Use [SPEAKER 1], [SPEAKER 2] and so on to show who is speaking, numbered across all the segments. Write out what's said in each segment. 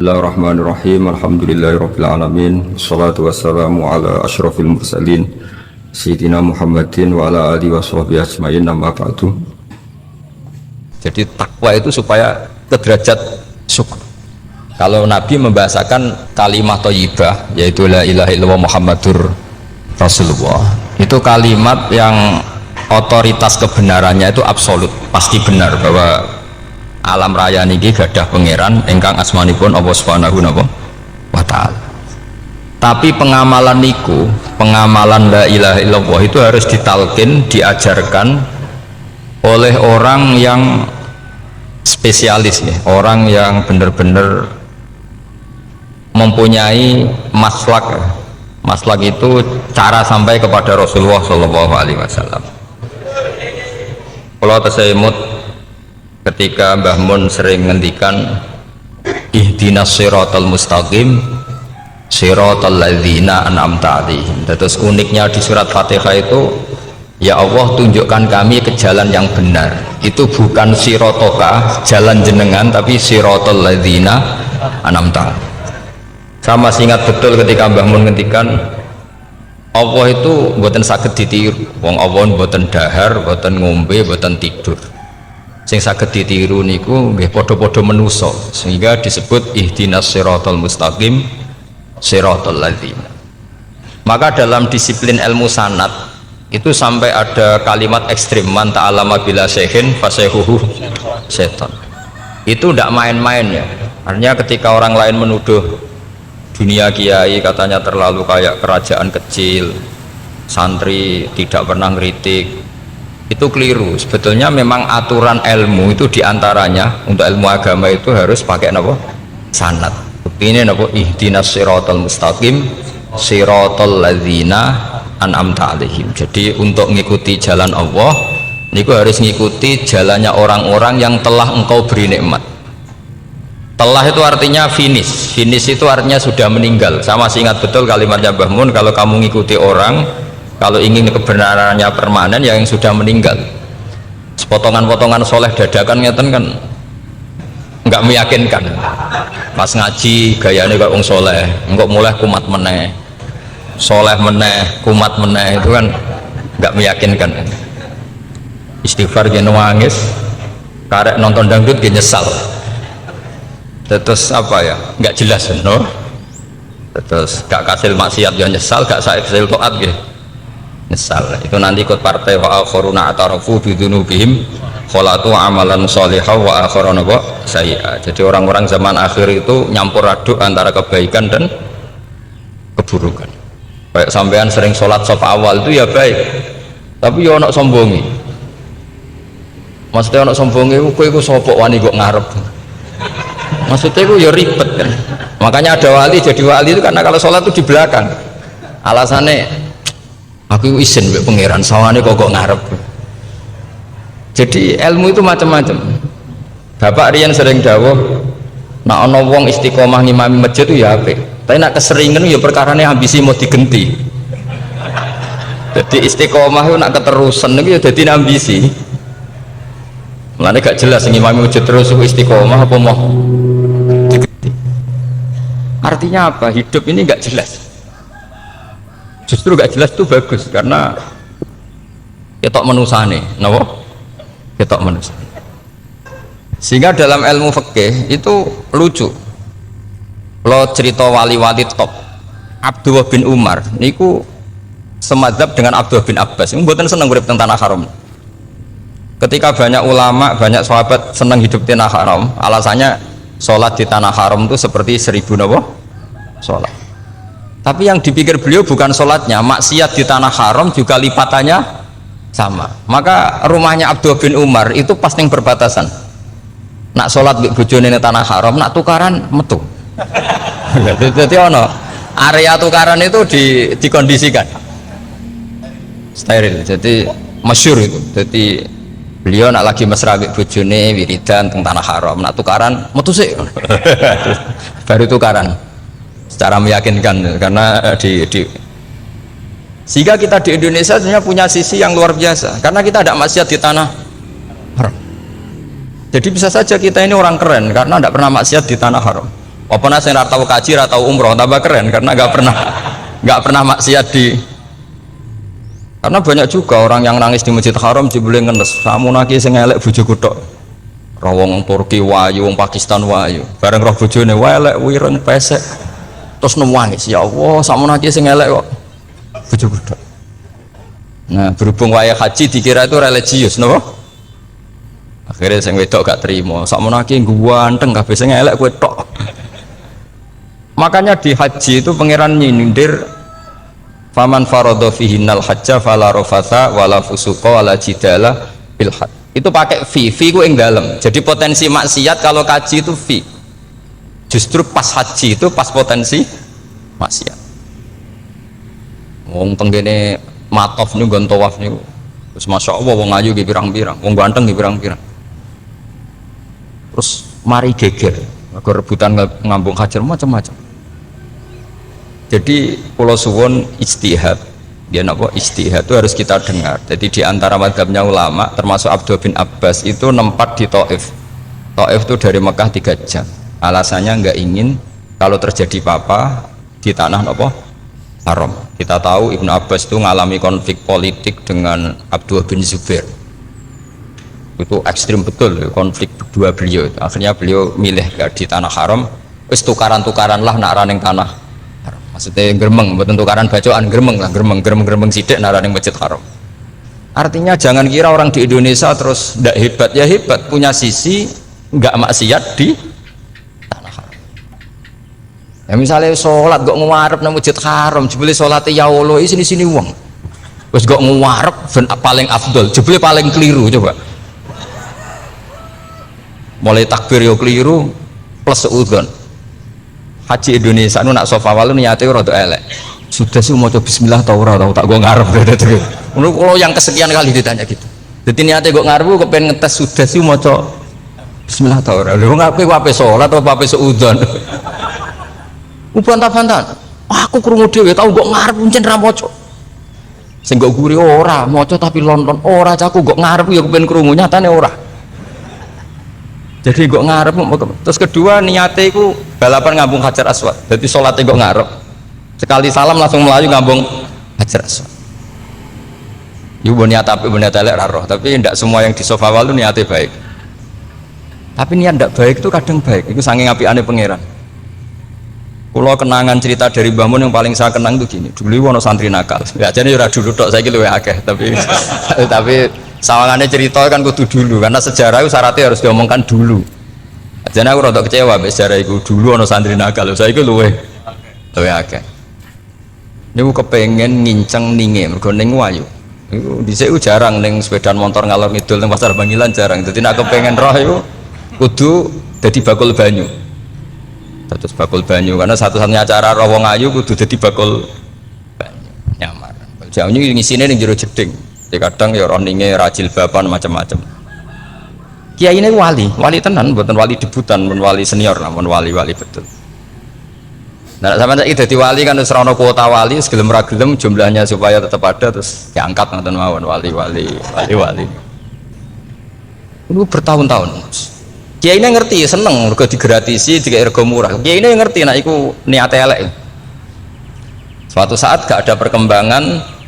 [SPEAKER 1] Bismillahirrahmanirrahim. Alhamdulillahirabbil alamin. Wassalatu wassalamu ala asyrafil mursalin sayyidina Muhammadin wa ala alihi washabbihi ajmain. Amma ba'du. Jadi takwa itu supaya ke derajat syukur. Kalau Nabi membahasakan kalimat thayyibah yaitu la ilaha illallah Muhammadur Rasulullah, itu kalimat yang otoritas kebenarannya itu absolut, pasti benar bahwa alam raya niki gadah pangeran ingkang asmanipun Allah Subhanahu wa taala. Tapi pengamalan niku, pengamalan la ilaha illallah itu harus ditalkin, diajarkan oleh orang yang spesialis ya, orang yang benar-benar mempunyai maslak. Maslak itu cara sampai kepada Rasulullah Shallallahu Alaihi Wasallam. Kalau tersemut ketika Mbah Mun sering ngendikan ihdinas siratal mustaqim siratal ladzina an'amta 'alaihim. Terus uniknya di surat Fatihah itu, ya Allah tunjukkan kami ke jalan yang benar. Itu bukan sirotoka jalan jenengan, tapi siratal ladzina an'amta. Sama ingat betul ketika Mbah Mun ngendikan Allah itu mboten saged ditiru. Wong Allah mboten dahar, mboten ngombe, mboten tidur. Sing saged ditiru niku nggih padha-padha manusa, sehingga disebut ihdinas siratal mustaqim siratal ladzina. Maka dalam disiplin ilmu sanad itu sampai ada kalimat ekstrim, man ta'allama bila syekhin fasyekhuhu setan. Itu tidak main-main ya. Artinya ketika orang lain menuduh dunia kiai katanya terlalu kayak kerajaan kecil, santri tidak pernah ngritik, itu keliru. Sebetulnya memang aturan ilmu itu diantaranya untuk ilmu agama itu harus pakai apa? Sanad. Bukti ini apa? Ihdinas siratal mustaqim siratal ladzina an'amta 'alaihim. Jadi untuk mengikuti jalan Allah niku harus mengikuti jalannya orang-orang yang telah engkau beri nikmat. Telah itu artinya finish. Finish itu artinya sudah meninggal. Sama ingat betul kalimatnya Mbah Mun, kalau kamu mengikuti orang, kalau ingin kebenarannya permanen, yang sudah meninggal. Potongan-potongan soleh dadakan ngeten kan nggak meyakinkan. Pas ngaji gayanya kok wong soleh, engkau mulai kumat meneh, soleh meneh, kumat meneh, itu kan nggak meyakinkan. Istighfar gini nangis, karek nonton dangdut gini nyesal. Terus apa ya? Nggak jelas, no? Terus gak kasil maksiat ya nyesal, gak kasil toat gitu. Nyesal. Itu nanti ikut partai wa akharuna atarafu bidunubihim kholatu amalan sholihah wa akharuna sayyi'ah. Jadi orang-orang zaman akhir itu nyampur aduk antara kebaikan dan keburukan. Kayak sampean sering sholat saf awal itu ya baik, tapi ya ono sombongi. Maksudnya ono sombongi kowe iku sapa wani kok ngarep. Maksudnya itu ya ribet kan. Makanya ada wali jadi wali itu karena kalau sholat itu di belakang. Alasannya aku izin mbek pangeran sawane kok ngarep. Jadi ilmu itu macam-macam. Bapak Rian sering dawuh, nak ana wong istiqomah ngimami masjid itu ya apik. Tapi nak keseringan ya perkarane ambisi mau digenti. Jadi istiqomah itu nak keterusan itu ya dadi ambisi. Mulane gak jelas ngimami masjid terus istiqomah apa mau digenti. Artinya apa? Hidup ini gak jelas. Justru gak jelas itu bagus karena ketok menusane, napa? Ketok menusane. Sehingga dalam ilmu fikih itu lucu. Lo cerita wali-wali top Abdullah bin Umar niku semadzhab dengan Abdullah bin Abbas. Mboten seneng urip teng tanah haram. Ketika banyak ulama, banyak sahabat senang hidup di tanah haram, alasannya sholat di tanah haram itu seperti 1000 napa? Sholat. Tapi yang dipikir beliau bukan sholatnya, maksiat di tanah haram juga lipatannya sama. Maka rumahnya Abdullah bin Umar itu pas yang berbatasan. Nak sholat di bojone tanah haram, nak tukaran metu. Jadi ono area tukaran itu dikondisikan steril. Jadi masyhur itu. Jadi beliau nak lagi mesra mbek bojone wiridan teng tanah haram, nak tukaran metu sik. Baru tukaran. Secara meyakinkan karena sehingga kita di Indonesia sebenarnya punya sisi yang luar biasa karena kita tidak maksiat di tanah haram. Jadi bisa saja kita ini orang keren karena tidak pernah maksiat di tanah haram. Apa nasi yang tau kaji, tau umroh, tambah keren karena nggak pernah maksiat di. Karena banyak juga orang yang nangis di Masjid Haram jebule ngenes, samu naki sing elek bojoku tok. Rawong Turki wayu, wong Pakistan wayu. Bareng roh bojone elek wireng pesek. Terus nangis, ya Allah, samu naki sing elek kok bojoku tok. Nah, berhubung wayah haji dikira itu religius, napa? Akhirnya sing wedok gak terima. Samu naki ganteng kabeh sing elek kowe tok. Makanya di haji itu pangeran nyindir faman faradha fihinnal hajja fala rafatha wala fusuqa wala jidala fil hajj. Itu pakai fi ku ing dalem. Jadi potensi maksiat kalau kaji itu fi. Justru pas haji itu pas potensi maksiat. Wong tenggene matof niku nggon tawaf niku. Terus masyaallah wong ayu ki pirang-pirang, wong ganteng ki pirang-pirang. Terus mari geger, mergo rebutan ngambung hajar macam-macam. Jadi pulau suwon ijtihad, dia napa ijtihad itu harus kita dengar. Jadi di antara mazhabnya ulama termasuk Abdul bin Abbas itu nempat di Taif. Taif itu dari Mekah 3 jam. Alasannya nggak ingin kalau terjadi apa-apa di tanah napa haram. Kita tahu Ibnu Abbas itu mengalami konflik politik dengan Abdul bin Zubair. Itu ekstrim betul konflik berdua beliau. Akhirnya beliau milih gak di tanah haram. Wis tukaran-tukaran lah nak raning tanah. Maksudnya geremeng, bukan tukaran bacaan geremeng lah, geremeng sidik nara yang Masjid Haram. Artinya jangan kira orang di Indonesia terus tidak hebat, ya hebat, punya sisi nggak maksiat di tanah haram. Ya misalnya sholat gak ngewarep nang Masjid Haram, jebule sholatnya ya Allah, sini uang. Terus gak ngewarep paling afdol, jebule paling keliru coba. Mulai takbir yo keliru plus seudon. Haji Indonesia nu nak sofa walu niate rada elek. Sudah sih mau coba bismillah tau ora tau tak gua ngarep gitu. Menurut kalau yang kesekian kali ditanya gitu. Jadi niate gua ngarep kepengen ngetes sudah sih mau coba bismillah tau ora. Lho ngapain wape sholat atau wape seudon. Bantah-bantahan. Aku krungu dhewe tau gua ngarep pancen ra maca. Sing gak guri ora maca tapi lonton ora caku gua ngarep ya kepen krungu nyatane ora. Jadi gak ngarep. Terus kedua niate iku balapan ngambung Hajar Aswad. Jadi sholatnya gak ngarep. Sekali salam langsung melayu ngambung Hajar Aswad. Ibu niat tapi niat elek roh. Tapi tidak semua yang di sofa walu niatnya baik. Tapi niat tidak baik itu kadang baik. Itu saking apiane pangeran. Kalau kenangan cerita dari Mbah Mun yang paling saya kenang itu gini. Dulu wono santri nakal. Ya jadi ora dulu tok saiki luwih akeh. Tapi sawangannya cerita kan kudu dulu karena sejarah itu syaratnya harus diomongkan dulu. Jadi aku rada kecewa mbek sejarah itu dulu ono santri nakal. Saiki luwih akeh. Niku kepengen nginceng ninge mergo ning wayu. Iku dhisik jarang ning sepeda motor ngalor ngidul ning pasar Bangilan jarang. Dadi nek kepengen roh iku kudu dadi bakul banyu. Terus bakul banyu karena satu-satunya acara roh wong ayu kudu dadi bakul banyu. Nyamar. Jauhnya ngisine ning jero jeding. Kadang ya roninge rajil bapan macam-macam. Kiai ini wali tenan, bukan wali debutan, bukan wali senior, namun wali betul. Nah, sama saya jadi wali kan terus rono kuota wali, segelem ragelem jumlahnya supaya tetap ada terus diangkat nonton mawon wali. Ini bertahun-tahun. Kiai ini ngerti, seneng, mergo digratisi, dikai rego murah. Kiai ini ngerti, nah iku niate elek. Suatu saat gak ada perkembangan.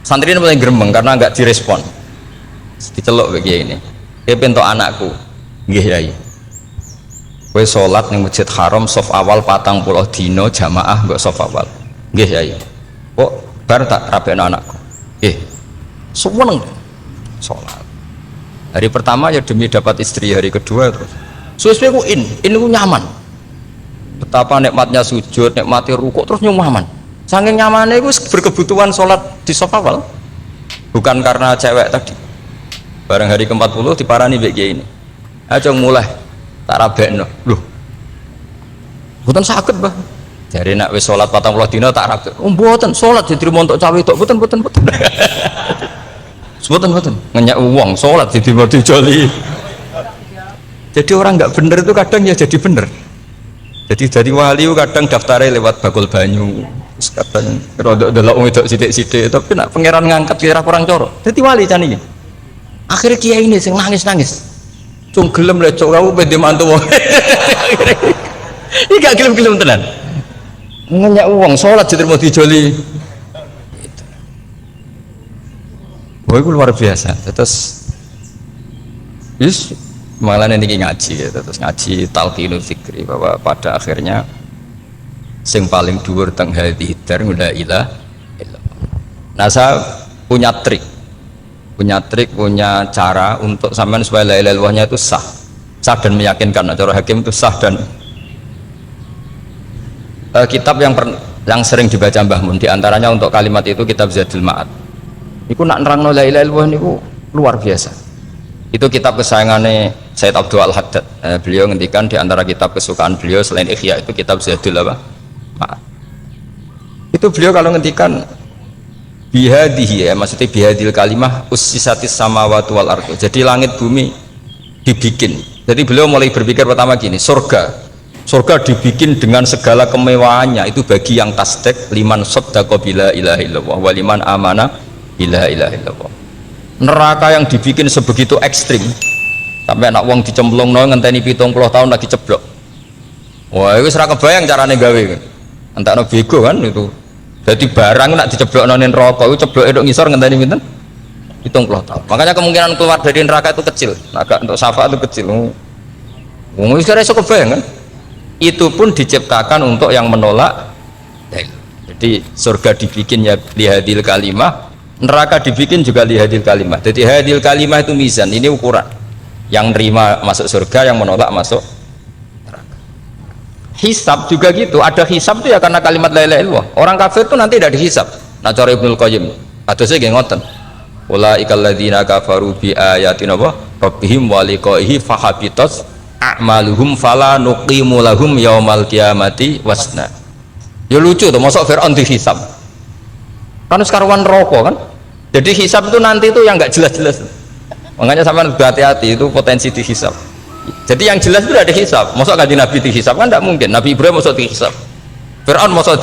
[SPEAKER 1] Santri ini mulai gerembeng karena nggak direspon. Diceluk begini ini. Dia pentok anakku, nggih yai. Kowe sholat ning Masjid Haram sof awal 40 dino jamaah nggak sof awal. Nggih yai. Kok bar tak rabekno anakku. Nggih. Seneng sholat. Hari pertama ya demi dapat istri, hari kedua terus. Suwe-suwe ku ku nyaman. Betapa nikmatnya sujud, nikmati rukuk terus nyaman. Saking nyamannya itu berkebutuhan sholat di sofa awal, bukan karena cewek tadi. Bareng hari ke-40 diparani begini ini. Ayo mulai tak rabekno. Loh. Mboten saged, Mbah. Jare nek wis sholat 40 dina tak rabek. Oh, mboten sholat diterima untuk cawe tok. Mboten. Mboten. Ngenyak uang sholat diterima dijoli. Jadi orang nggak bener itu kadang ya jadi bener. Jadi dari wali kadang daftarnya lewat bakul banyu. Kadang rodok delok wedok sithik-sithik tapi nak pangeran ngangkat kira kurang coro. Dadi wali can iki. Akhirnya kiai ini sing nangis-nangis. Cung gelem lek cok kamu pede mantu wong. Ini gak gelem-gelem tenan. Ngenyak uang sholat jadi mau dijoli. Wah, itu luar biasa. Terus, malah nanti ngaji, ya. Terus ngaji talqinul fikri bahwa pada akhirnya sing paling dhuwur teng hadhihi dar la ilaha illallah. Nah, saya punya trik, punya cara untuk sampean supaya la ilaha illallahnya itu sah dan meyakinkan. Nah, cara hakim itu sah dan kitab yang sering dibaca Mbah Mun diantaranya untuk kalimat itu kitab Zadul Ma'ad. Iku nak nerangno la ilaha illallah niku luar biasa. Itu kitab kesayangannya Sayyid Abdul Al-Haddad. Beliau ngendikan di antara kitab kesukaan beliau selain Ihya itu kitab Zadul Ma'ad. Itu beliau kalau ngendikan bihadihi, ya maksudnya bihadil kalimah ussisatis samawati wal ardu. Jadi langit bumi dibikin. Jadi beliau mulai berpikir pertama gini, surga dibikin dengan segala kemewahannya itu bagi yang tasdek liman saddaqa bila ilaha illallah wa liman amana bila ilaha illallah. Neraka yang dibikin sebegitu ekstrim sampai anak wong dicemplung ngenteni 70 tahun lagi ceblok. Wah, itu ora kebayang carane gawe. Entakno bego kan itu. Jadi barang nak diceblok nonin rokok itu ceblok edok ngisor ngenteni pinten 70 tahun. Makanya kemungkinan keluar dari neraka itu kecil. Agak untuk syafaat itu kecil. Wong wis ora iso kebayang kan. Itu pun diciptakan untuk yang menolak. Jadi surga dibikin ya lihadil kalimah, neraka dibikin juga lihadil kalimah. Jadi hadil kalimah itu mizan, ini ukuran. Yang nerima masuk surga, yang menolak masuk neraka. Hisab juga gitu, ada hisab itu ya karena kalimat la ilaha illallah. Orang kafir itu nanti tidak dihisab. Nah cara Ibnul Qayyim, atau saya nggih ngoten. Ulaikal ladzina kafaru bi ayatina rabbihim wa liqaihi fahabitat a'maluhum fala nuqimu lahum yaumal qiyamati wasna. Ya lucu tuh, masuk Fir'aun dihisab kan sekarwan rokok kan. Jadi hisab itu nanti itu yang nggak jelas-jelas, makanya sampai hati-hati itu potensi dihisab. Jadi yang jelas itu ada hisab. Masuk kanjeng Nabi dihisab kan tidak mungkin. Nabi Ibrahim masuk dihisab, Fir'aun masuk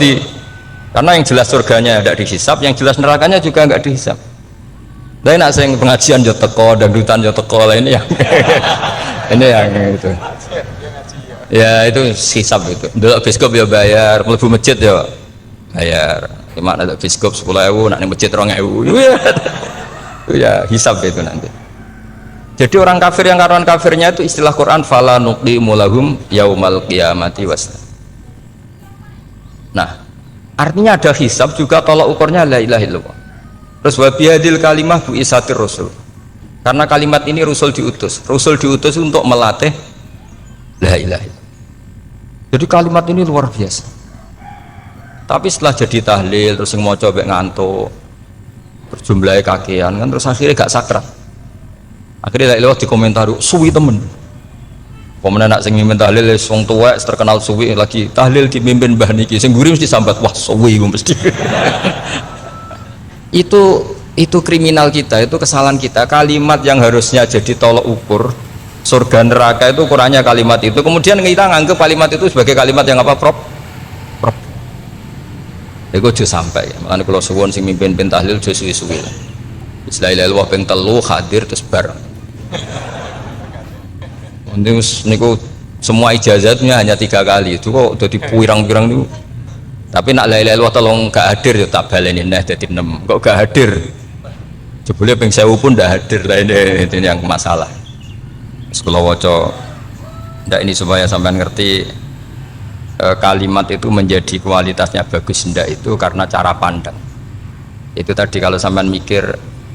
[SPEAKER 1] karena yang jelas surganya tidak dihisab, yang jelas nerakanya juga nggak dihisab. Tapi nak sing pengajian yo teko, dangdutan yo teko lah ini yang ini yang itu. Ya itu hisab itu. Dulu biskop ya bayar, mlebu masjid ya bayar. Gimana ada biskop 10.000, nak ning masjid 2.000. Itu ya hisab itu nanti. Jadi orang kafir yang karuan kafirnya itu istilah Quran fala nuqimu lahum yaumal qiyamati wasna. Nah, artinya ada hisab juga tolak ukurnya la ilaha illallah. Terus wa bihadil kalimah bu isatir rasul. Karena kalimat ini rasul diutus untuk melatih la ilaha illallah. Jadi kalimat ini luar biasa. Tapi setelah jadi tahlil terus yang mau coba ngantuk, terus jumlahnya kakean kan, terus akhirnya gak sakral. Akhirnya la ilaha dikomentari suwi temen. Pemenang nak sing mimpin tahlil wong tuwek terkenal suwi lagi tahlil dipimpin mbah niki sing mburi mesti sambat wah suwi mesti. itu kriminal kita, itu kesalahan kita. Kalimat yang harusnya jadi tolok ukur surga neraka itu ukurannya kalimat itu, kemudian kita nganggap kalimat itu sebagai kalimat yang apa prop itu juga sampai ya. Makanya kalau suwon sing mimpin tahlil juga suwi-suwi lah la ilaha illallah ping 3 hadir terus bar niku semua ijazatnya hanya 3 kali itu kok udah dipirang-pirang niku. Tapi nak la ilaha illallah tolong gak hadir ya tak baleni nah dadi 6 kok gak hadir jebule ping 1000 pun ndak hadir lah ini yang masalah. Sekolah waca ndak ini supaya sampean ngerti kalimat itu menjadi kualitasnya bagus ndak itu karena cara pandang. Itu tadi kalau sampean mikir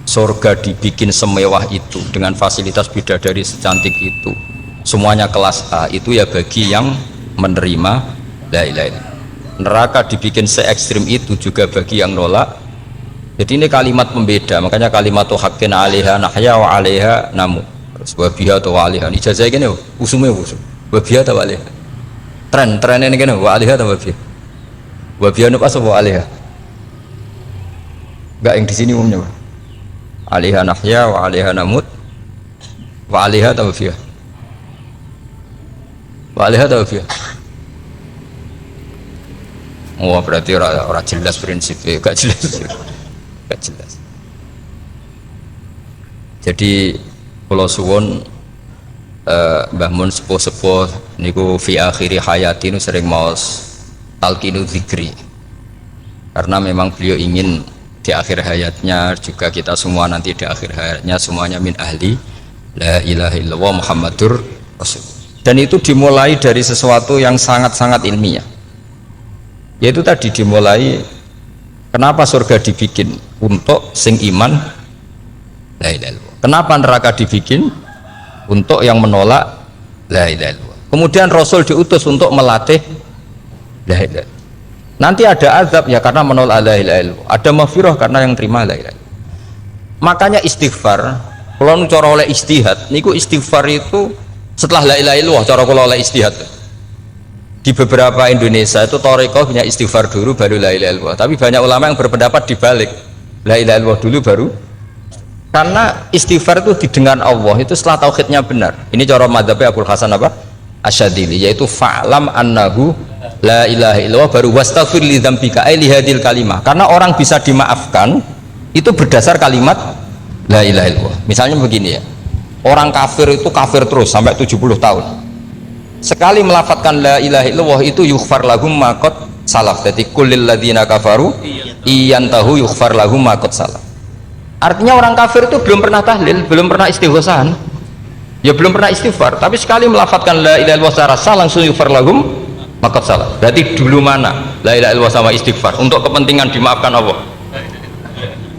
[SPEAKER 1] surga dibikin semewah itu dengan fasilitas bidadari secantik itu semuanya kelas A, itu ya bagi yang menerima la ilaha illallah. Neraka dibikin se ekstrim itu juga bagi yang nolak. Jadi ini kalimat pembeda, makanya kalimat haqqin 'alaiha nahya wa 'alaiha namu. Terus wa biha wa 'alaiha. Ijazah gini usume usum. Wa biha wa 'alaiha. Tren ini gini wa 'alaiha wa biha. Wa biha nu pas wa 'alaiha. Enggak yang di sini umumnya. 'Alaiha nahya wa 'alaiha namut. Wa 'alaiha wa biha. Wa 'alaiha wa biha. Oh berarti orang jelas prinsipnya, gak jelas. Gak jelas. Jadi kalau suwon Mbah Mun sepuh-sepuh niku fi akhiri hayati nu sering maos talqinu dzikri, karena memang beliau ingin di akhir hayatnya juga kita semua nanti di akhir hayatnya semuanya min ahli la ilaha illallah Muhammadur Rasul. Dan itu dimulai dari sesuatu yang sangat-sangat ilmiah, yaitu tadi dimulai kenapa surga dibikin untuk sing iman la ilaha illallah, kenapa neraka dibikin untuk yang menolak la ilaha illallah. Kemudian Rasul diutus untuk melatih la ilaha illallah. Nanti ada azab ya karena menolak la ilaha illallah, ada maghfirah karena yang terima la ilaha illallah. Makanya istighfar, kalau cara oleh istihad niku istighfar itu setelah la ilaha illallah, cara kalau oleh istihad di beberapa Indonesia itu thariqah punya istighfar dulu baru la ilaha illallah, tapi banyak ulama yang berpendapat dibalik, la ilaha illallah dulu baru, karena istighfar itu didengar Allah itu setelah tauhidnya benar. Ini cara madzhabnya Abul Hasan apa? Asyadili, yaitu fa'lam annahu la ilaha illallah baru wastaghfir li dzambika ai li hadil kalimah. Karena orang bisa dimaafkan itu berdasar kalimat la ilaha illallah. Misalnya begini ya, orang kafir itu kafir terus sampai 70 tahun, sekali melafatkan la ilaha illallah itu yughfar lahum ma qad salaf. Jadi kullil ladzina kafaru iyantahu yughfar lahum ma qad salaf. Artinya orang kafir itu belum pernah tahlil, belum pernah istighosahan, ya belum pernah istighfar, tapi sekali melafatkan la ilaha illallah secara sah langsung yughfar lahum ma qad salaf. Berarti dulu mana la ilaha illallah sama istighfar untuk kepentingan dimaafkan Allah?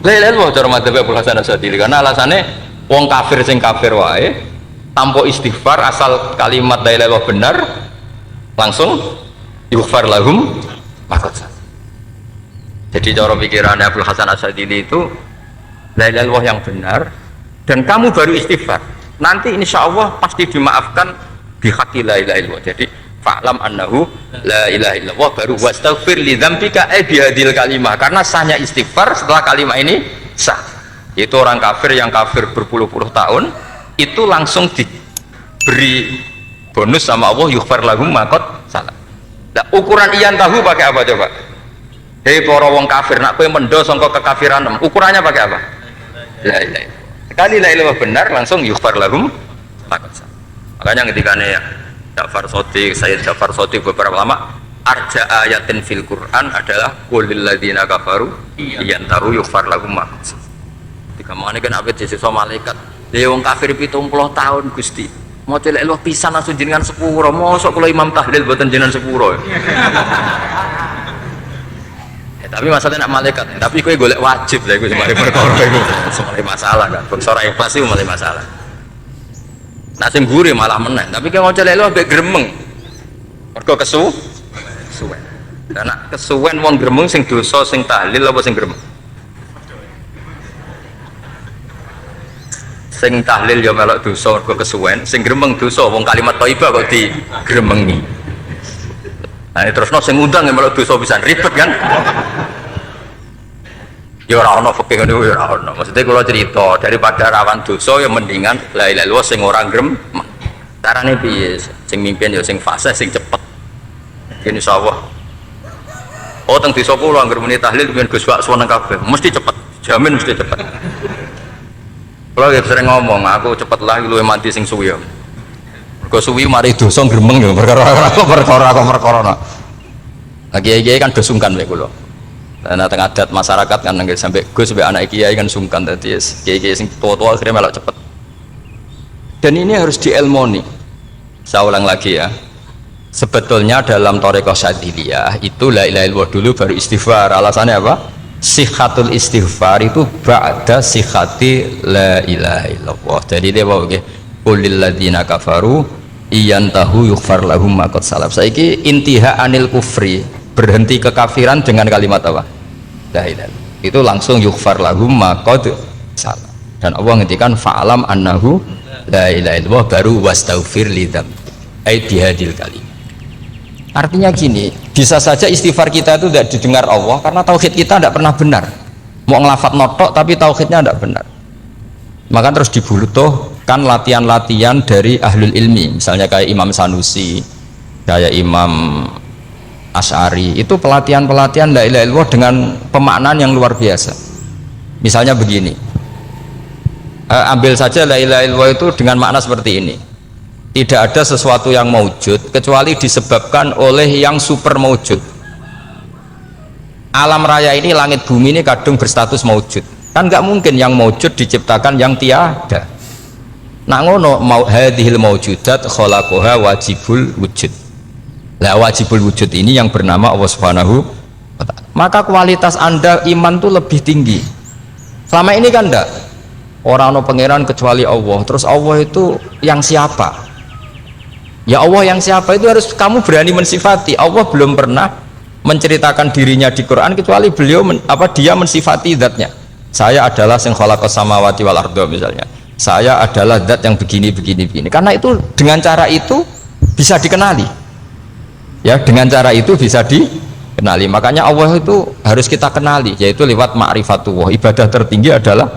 [SPEAKER 1] La ilaha illallah cara madzhab Abul Hasan Asyadili, karena alasannya wong kafir sing kafir wae tanpa istighfar asal kalimat la ilaha illallah benar langsung yughfar lahum ma qad salaf. Jadi cara pikirannya Abul Hasan Asyadili itu la ilaha illallah yang benar dan kamu baru istighfar, nanti insya Allah pasti dimaafkan bihaqi la ilaha illallah. Jadi fa'lam annahu la ilaha illallah baru wastaghfir li dzambika bihadil kalimah, karena sahnya istighfar setelah kalimat ini sah. Itu orang kafir yang kafir berpuluh-puluh tahun itu langsung diberi bonus sama Allah yughfar lahum ma qad salaf. Nah, ukuran iyan tahu pakai apa coba? Hei para wong kafir nak kowe mendo sangka kekafiran, ukurannya pakai apa? La ilaha illallah. Sekali la ilaha benar langsung yughfar lahum ma qad salaf. Makanya ketika ya Ja'far Shadiq, Sayyid Ja'far Shadiq, beberapa lama arja ayatin fil Quran adalah qulil ladzina kafaru iyantahu yughfar lahum ma qad salaf. Ketika mangane kan abet disiksa malaikat. Lha wong kafir 70 tahun Gusti. Mau celek lu pisan langsung jenengan sepuro. Mosok kula imam tahlil mboten jenengan sepuro. Tapi masalahnya nak malaikat, tapi kowe golek wajib lah iku semari perkara iku. Semari masalah kan. Bangsa ora ikhlas iku malah masalah. Nak sing mburi malah meneh, tapi kowe ngoco lek lu ambek gremeng. Mergo suwen. Karena kesuwen wong gremeng sing dosa sing tahlil apa sing gremeng? Sing tahlil ya melok dosa mergo kesuwen, sing gremeng dosa wong kalimat thayyibah kok digremengi. Nah, terusno sing ngundang ya melok dosa pisan ribet kan. Ya ora ono fikih ngono ya ora ono. Maksudnya kula cerita daripada rawan dosa ya mendingan la ilaha illallah sing ora gremeng. Carane piye? Sing mimpin ya sing fasih sing cepet. Insyaallah. Oh teng desa kula anggere muni tahlil ben Gus bakso nang kabeh, mesti cepet. Jamin mesti cepet. Kula ya sering ngomong, aku cepet lah luwih mati sing suwi. Mergo suwi mari dosa gremeng ya perkara. Lagi kan do sungkan mek kula. Nah, tengah adat masyarakat kan nggih sampai Gus sampai anak kiai kan sungkan dadi kiai-kiai sing tua-tua akhirnya melok cepet. Dan ini harus dielmoni. Saya ulang lagi ya. Sebetulnya dalam thariqah Syadziliyah itu la ilaha illallah dulu baru istighfar. Alasannya apa? Sihhatul istighfar itu ba'da sihhati la ilaha illallah. Jadi dia bawa nggih qulil ladzina kafaru iyantahu yughfar lahum ma qad salaf. Saiki intiha anil kufri, berhenti kekafiran dengan kalimat apa? La ilaha illallah. Itu langsung yughfar lahum ma qad salaf. Dan Allah ngendikan fa'lam annahu la ilaha illallah baru wastaghfir lidzam ai bihadil kalim. Artinya gini, bisa saja istighfar kita itu tidak didengar Allah karena tauhid kita tidak pernah benar. Mau ngelafat notok tapi tauhidnya tidak benar. Maka terus dibutuhkan latihan-latihan dari ahlul ilmi, misalnya kayak Imam Sanusi, kayak Imam Asy'ari, itu pelatihan-pelatihan la ilaha illallah dengan pemaknaan yang luar biasa. Misalnya begini, ambil saja la ilaha illallah itu dengan makna seperti ini. Tidak ada sesuatu yang maujud kecuali disebabkan oleh yang super maujud. Alam raya ini, langit bumi ini kadung berstatus maujud. Kan nggak mungkin yang maujud diciptakan yang tiada. Nak ngono mau hadhil maujudat khalaqaha wajibul wujud. Lah wajibul wujud ini yang bernama Allah Subhanahu wa ta'ala. Maka kualitas Anda iman tuh lebih tinggi. Selama ini kan enggak. Orang no pangeran kecuali Allah. Terus Allah itu yang siapa? Ya Allah yang siapa itu harus kamu berani mensifati. Allah belum pernah menceritakan dirinya di Quran kecuali beliau dia mensifati zatnya. Saya adalah sing khalaqas samawati wal arda misalnya. Saya adalah zat yang begini. Karena itu dengan cara itu bisa dikenali. Ya, dengan cara itu bisa dikenali. Makanya Allah itu harus kita kenali, yaitu lewat ma'rifatullah. Ibadah tertinggi adalah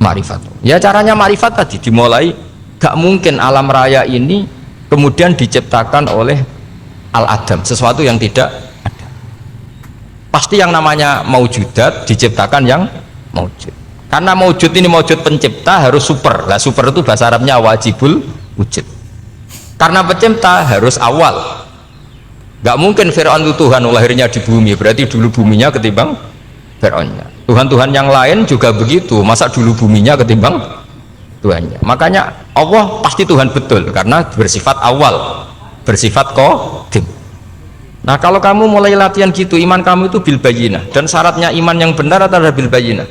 [SPEAKER 1] ma'rifatullah. Ya caranya ma'rifat tadi dimulai. Gak mungkin alam raya ini kemudian diciptakan oleh al-adam, sesuatu yang tidak ada. Pasti yang namanya maujudat diciptakan yang maujud. Karena maujud ini maujud pencipta harus super. Nah super itu bahasa Arabnya wajibul wujud. Karena pencipta harus awal. Gak mungkin Fir'aun itu Tuhan lahirnya di bumi, berarti dulu buminya ketimbang Fir'aunnya. Tuhan-Tuhan yang lain juga begitu, masa dulu buminya ketimbang Tuhannya. Makanya Allah pasti Tuhan betul karena bersifat awal, bersifat qadim. Nah kalau kamu mulai latihan gitu, iman kamu itu bil bayyinah. Dan syaratnya iman yang benar adalah bil bayyinah.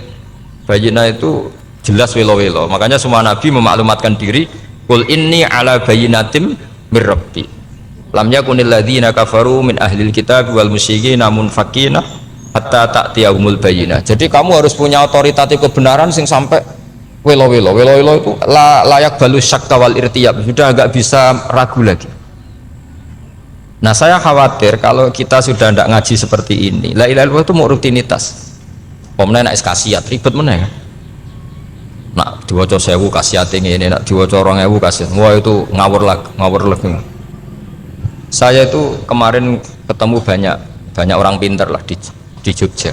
[SPEAKER 1] Bayyinah itu jelas welo-welo. Makanya semua nabi memaklumatkan diri, qul inni ala bayyinatim mir rabbi lam yakunil ladzina kafaru min ahlil kitab wal musyrikin munfakina hatta ta'tiyahumul bayyinah. Jadi kamu harus punya otoritatif kebenaran sing sampai welo-welo itu layak balus syakka wal irtiyab, sudah agak bisa ragu lagi. Nah saya khawatir kalau kita sudah tidak ngaji seperti ini, la ilaha illallah itu mau rutinitas. Pemenang nak kasiat ribet mana ya? Nak diwaca 1000 kasiat ini, nak diwaca 2000 kasiat, wah itu ngawur lagi. Saya itu kemarin ketemu banyak orang pintar lah di Jogja.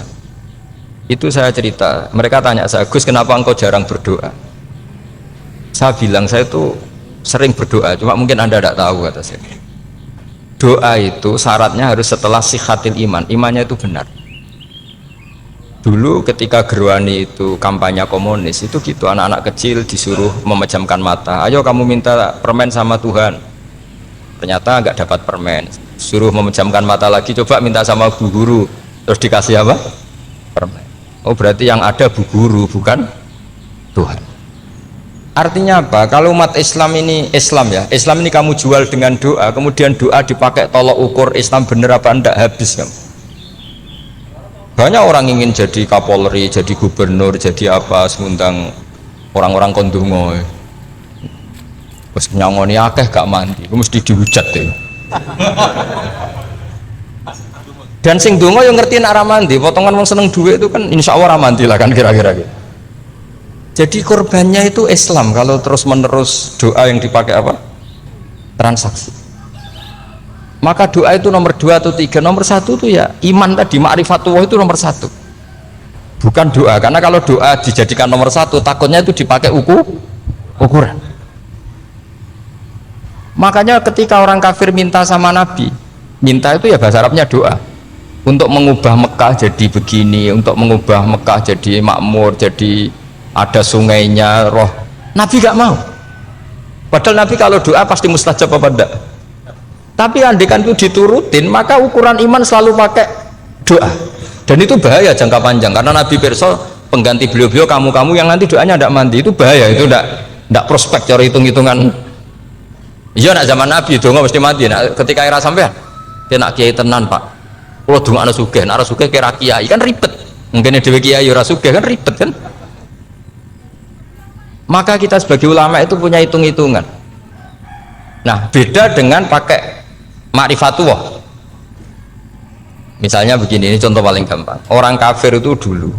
[SPEAKER 1] Itu saya cerita, mereka tanya saya, Gus kenapa engkau jarang berdoa? Saya bilang saya itu sering berdoa, cuma mungkin Anda tidak tahu, kata saya. Doa itu syaratnya harus setelah sihatil iman, imannya itu benar. Dulu ketika Gerwani itu kampanye komunis itu gitu, anak-anak kecil disuruh memejamkan mata, ayo kamu minta permen sama Tuhan, ternyata nggak dapat permen, suruh memejamkan mata lagi, coba minta sama bu guru, terus dikasih apa? Permen. Oh berarti yang ada bu guru bukan Tuhan. Artinya apa? Kalau umat Islam ini Islam ini kamu jual dengan doa, kemudian doa dipakai tolok ukur Islam bener apa enggak, habis kamu. Banyak orang ingin jadi Kapolri, jadi gubernur, jadi apa, ngundang orang-orang kondungo. Terus nyangoni akeh gak mandi, mesti dihujat deh. Dan sing dongo yang ngerti nak ramandi, potongan wong seneng duit itu kan insya Allah ramandi lah kan kira-kira gitu. Jadi korbannya itu Islam kalau terus menerus doa yang dipakai apa? Transaksi. Maka doa itu nomor 2 atau 3, nomor 1 itu ya iman tadi, ma'rifatullah itu nomor 1. Bukan doa, karena kalau doa dijadikan nomor 1 takutnya itu dipakai ukuran. Makanya ketika orang kafir minta sama Nabi, minta itu ya bahasa Arabnya doa, untuk mengubah Mekah jadi begini, untuk mengubah Mekah jadi makmur, jadi ada sungainya, roh. Nabi gak mau. Padahal Nabi kalau doa pasti mustajab apa enggak? Tapi andikan itu diturutin, maka ukuran iman selalu pakai doa. Dan itu bahaya jangka panjang, karena Nabi Perso pengganti beliau-beliau, kamu-kamu yang nanti doanya tidak mandi, itu bahaya, itu tidak prospek cara hitung-hitungan. Iya nak zaman Nabi donga mesti mati. Nak ketika era sampean dia nak kiai tenan Pak, kalau donga ana sugih, nak ora sugih kira kiai kan ribet, mungkin dhewe kiai ora sugih kan ribet kan. Maka kita sebagai ulama itu punya hitung-hitungan. Nah beda dengan pakai ma'rifatullah. Misalnya begini, ini contoh paling gampang. Orang kafir itu dulu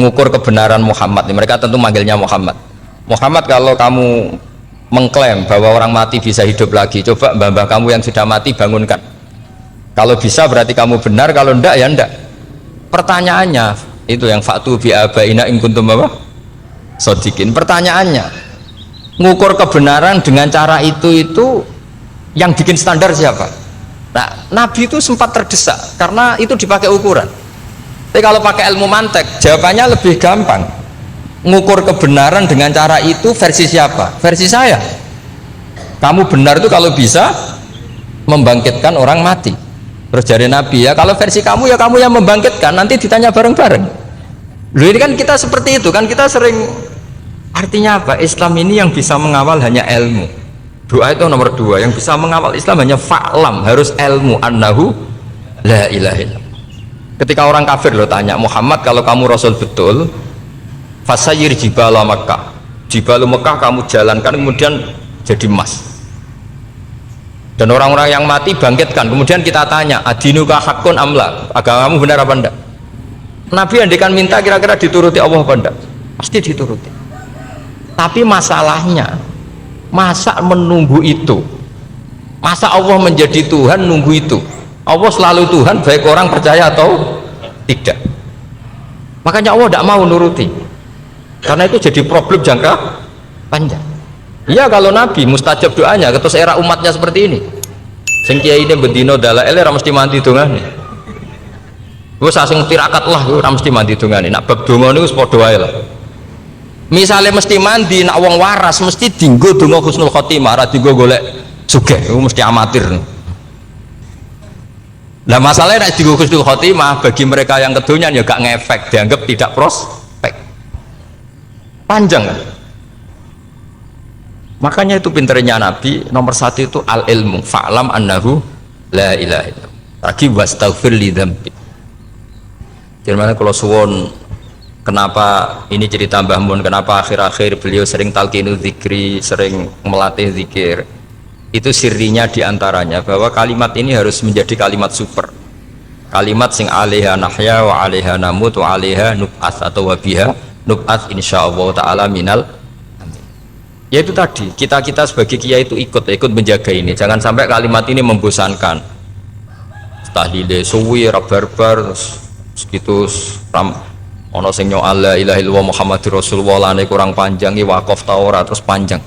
[SPEAKER 1] mengukur kebenaran Muhammad, mereka tentu manggilnya Muhammad. Muhammad, kalau kamu mengklaim bahwa orang mati bisa hidup lagi, coba mbah-mbah kamu yang sudah mati bangunkan. Kalau bisa berarti kamu benar, kalau ndak ya ndak. Pertanyaannya itu yang faktu bi abaina in kuntum apa? Sodikin. Pertanyaannya, ngukur kebenaran dengan cara itu yang bikin standar siapa? Nah, Nabi itu sempat terdesak karena itu dipakai ukuran. Tapi kalau pakai ilmu mantek, jawabannya lebih gampang. Ngukur kebenaran dengan cara itu versi siapa? Versi saya. Kamu benar itu kalau bisa membangkitkan orang mati. Terus dari Nabi, ya kalau versi kamu ya kamu yang membangkitkan, nanti ditanya bareng-bareng. Loh, ini kan kita seperti itu kan, kita sering. Artinya apa? Islam ini yang bisa mengawal hanya ilmu. Doa itu nomor 2, yang bisa mengawal Islam hanya fa'lam, harus ilmu annahu la ilaha illallah. Ketika orang kafir lo tanya, Muhammad kalau kamu Rasul betul, fasayir jibala Makkah, jibalu Mekah kamu jalankan kemudian jadi emas, dan orang-orang yang mati bangkitkan, kemudian kita tanya, adinuka hakun amla, agamamu benar apa enggak? Nabi andikan minta kira-kira dituruti Allah apa enggak? Pasti dituruti. Tapi masalahnya, masa menunggu itu? Masa Allah menjadi Tuhan nunggu itu? Allah selalu Tuhan baik orang percaya atau tidak. Makanya Allah tidak mau nuruti, karena itu jadi problem jangka panjang. Iya, kalau Nabi mustajab doanya, terus era umatnya seperti ini, sing kiai ini bendino dalail ora mesti mandi dongane. Gue sasing tirakat lah, gue mesti mandi dongane. Nak bab donga niku wis padha wae lah. Misalnya mesti mandi, nak wong waras mesti dinggo donga husnul khotimah, ora dinggo golek sugih, itu mesti amatir. Nah masalahnya nak dinggo husnul khotimah bagi mereka yang kedonyan ya gak ngefek, dianggap tidak prospek. Panjang kan? Makanya itu pinternya Nabi, nomor 1 itu al ilmu, fa'lam annahu la ilaha illallah. Lagi wastaghfir li dzambi. Gimana kalau suwon, kenapa ini cerita Mbah Mun, kenapa akhir-akhir beliau sering talqinu zikri, sering melatih zikir? Itu sirinya diantaranya bahwa kalimat ini harus menjadi kalimat super, kalimat sing alaiha nahya wa alaiha namut wa alaiha nub'ats atau wabiha nub'ats insyaallah ta'ala minal amin. Ya itu tadi, kita sebagai kiai itu ikut menjaga ini, jangan sampai kalimat ini membosankan. Tahlile suwi barbar segitu ono sing nyoal la ilaha illallah Muhammadur Rasulullah lane kurang panjang, wakaf ta ora terus panjang,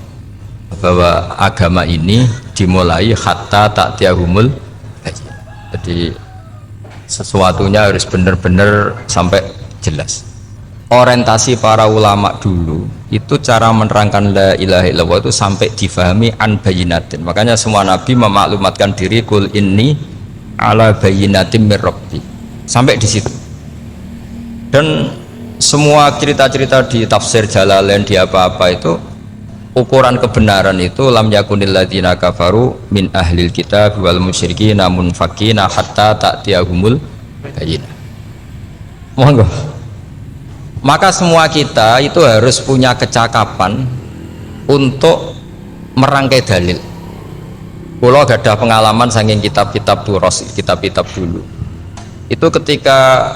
[SPEAKER 1] bahwa agama ini dimulai hatta ta'tiyahumul bayyinah. Jadi sesuatunya harus benar-benar sampai jelas. Orientasi para ulama dulu itu cara menerangkan la ilaha illallah itu sampai difahami an bayyinatin. Makanya semua nabi memaklumatkan diri kul inni ala bayyinatin mir rabbi, sampai di situ. Dan semua cerita-cerita di tafsir Jalalain, di apa-apa itu ukuran kebenaran itu lam yakunil ladzina kafaru min ahlil kitab wal musyrikin namun fakina hatta ta'tiyahumul bayyinah. Monggo. Maka semua kita itu harus punya kecakapan untuk merangkai dalil. Kalau gak ada pengalaman saking kitab-kitab turos, kitab-kitab dulu. Itu ketika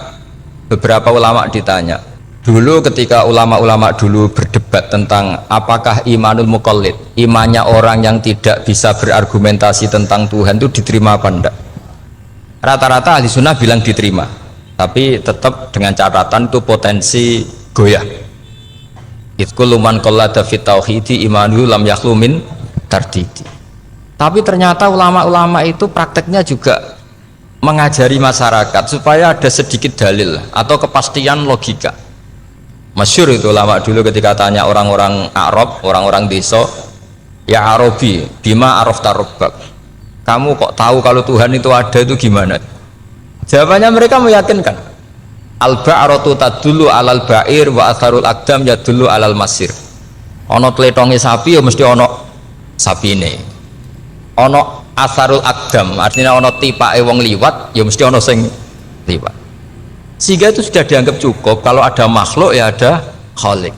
[SPEAKER 1] beberapa ulama ditanya, dulu ketika ulama-ulama dulu berdebat tentang apakah imanul muqallid, imannya orang yang tidak bisa berargumentasi tentang Tuhan itu diterima apa enggak, rata-rata ahli sunnah bilang diterima, tapi tetap dengan catatan itu potensi goyah. Itkul man qallada fit tauhidi imanu lam yakhlu min tardidi. Tapi ternyata ulama-ulama itu prakteknya juga mengajari masyarakat supaya ada sedikit dalil atau kepastian logika. Masyhur itu ulama dulu ketika tanya orang-orang Arab, orang-orang desa, ya Arabi, bima arafta rabbak, kamu kok tahu kalau Tuhan itu ada, itu gimana? Jawabannya mereka meyakinkan, al-ba'ratu tadullu alal ba'ir wa atharul aqdam yadullu alal masir. Ono tletonge sapi ya mesti ono sapine, ono asarul aqdam artinya ono tipake wong liwat ya mesti ono sing liwat. Sehingga itu sudah dianggap cukup, kalau ada makhluk ya ada khalik.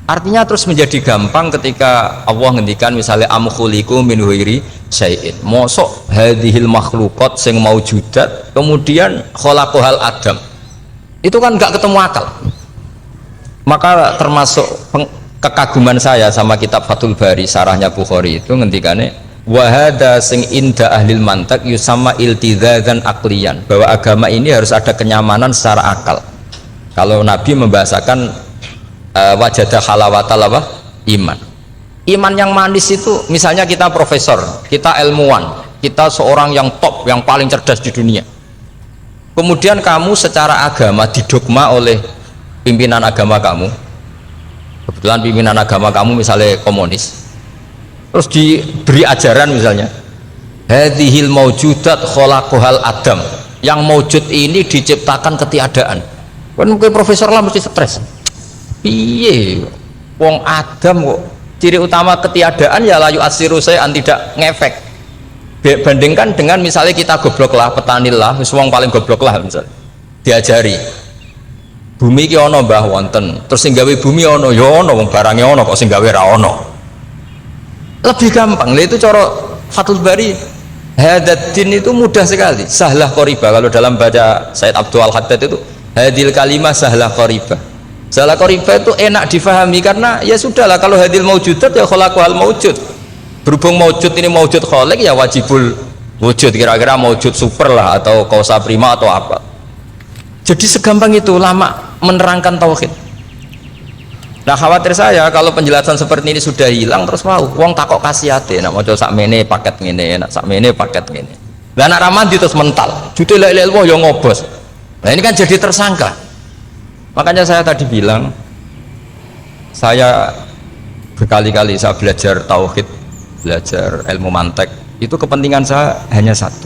[SPEAKER 1] Artinya terus menjadi gampang ketika Allah ngendikan misalnya am khuliqu min ghairi syai'in, mosok hadhil makhluqat sing maujudat kemudian khalaqahal adam, itu kan nggak ketemu akal. Maka termasuk kekaguman saya sama kitab Fathul Bari sarahnya Bukhari itu ngendikane wahada sing inda ahlil mantak yusama iltidzadan aklian, bahwa agama ini harus ada kenyamanan secara akal. Kalau Nabi membahasakan wajadah halawatal apa? Iman, Iman yang manis itu misalnya kita profesor, kita ilmuwan, kita seorang yang top, yang paling cerdas di dunia. Kemudian kamu secara agama didogma oleh pimpinan agama kamu. Kebetulan pimpinan agama kamu misalnya komunis. Terus diberi ajaran misalnya, hadhil maujudat khalaqahal adam. Yang maujud ini diciptakan ketiadaan. Kan mungkin profesor lah mesti stres. Piye? Wong Adam kok ciri utama ketiadaan ya layu asiru saya tidak ngefek. Bandingkan dengan misalnya kita goblok lah, petani lah, wong paling goblok lah misalnya. Diajari. Bumi ki ana mbah wonten. Terus sing gawe bumi ana ya ana wong barange ana kok sing gawe ra ana. Lebih gampang. Lah itu cara Fathul Bari. Hadaddin itu mudah sekali, sahlah qoriba. Kalau dalam baca Said Abdul Haddad itu hadil kalimah sahlah qoriba. Sahlah qoriba itu enak difahami karena ya sudahlah, kalau hadil maujudat ya khalaqahal maujud. Berhubung maujud ini maujud khaliq ya wajibul wujud, kira-kira maujud super lah atau kausa prima atau apa. Jadi segampang itu ulama menerangkan tauhid. Nah khawatir saya kalau penjelasan seperti ini sudah hilang terus mau wong takok kasihate nak maca sakmene paket ngene, nak sakmene paket ngene. Lah anak ramadi terus mental. Jute lek ilmu ya ngobos. Nah ini kan jadi tersangka. Makanya saya tadi bilang saya berkali-kali saya belajar tauhid, belajar ilmu mantek. Itu kepentingan saya hanya satu.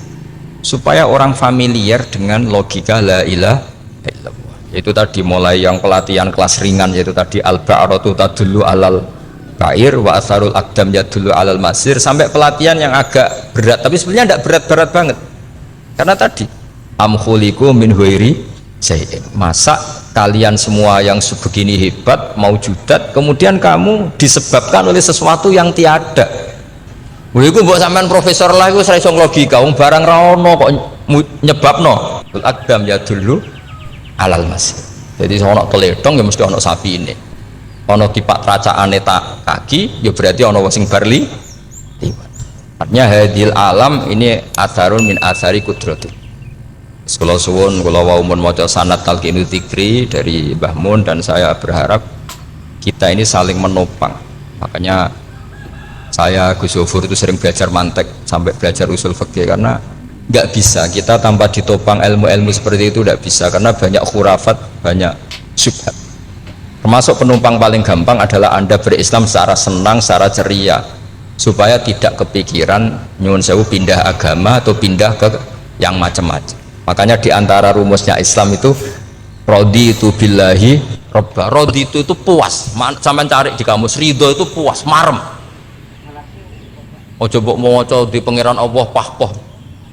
[SPEAKER 1] Supaya orang familiar dengan logika la ilaha illallah. Itu tadi mulai yang pelatihan kelas ringan, yaitu tadi al-ba'ratu tadullu alal ba'ir wa asarul aqdam yadullu alal masir, sampai pelatihan yang agak berat, tapi sebenarnya tidak berat-berat banget karena tadi am khuliqu min ghairi syai'in, masa kalian semua yang sebegini hebat maujudat kemudian kamu disebabkan oleh sesuatu yang tiada. Wah iku mbok sampean profesor lah iku ora iso logika, wong barang ra ono kok nyebabno al-aqdam yadullu alal masih. Jadi ono teledong ya mesti ono sapi ini, ono tipak tracaane tak kaki ya berarti ono sing barli liwat. Artinya hadil alam ini atharun min athari kudrati. Sekolah suwun kula wau mun maca sanad talqinu dzikri dari Mbah Mun, dan saya berharap kita ini saling menopang. Makanya saya Gus Zofur itu sering belajar mantek sampai belajar usul fikih, karena nggak bisa kita tanpa ditopang ilmu-ilmu seperti itu, nggak bisa, karena banyak khurafat, banyak syubhat. Termasuk penumpang paling gampang adalah Anda berislam secara senang, secara ceria, supaya tidak kepikiran nyuwun sewu pindah agama atau pindah ke yang macam-macam. Makanya diantara rumusnya Islam itu rodi itu billahi robba. Rodi itu puas, sampai cari di kamus, ridho itu puas, marem. Ojo mbok maca di pangeran Allah pah-pah.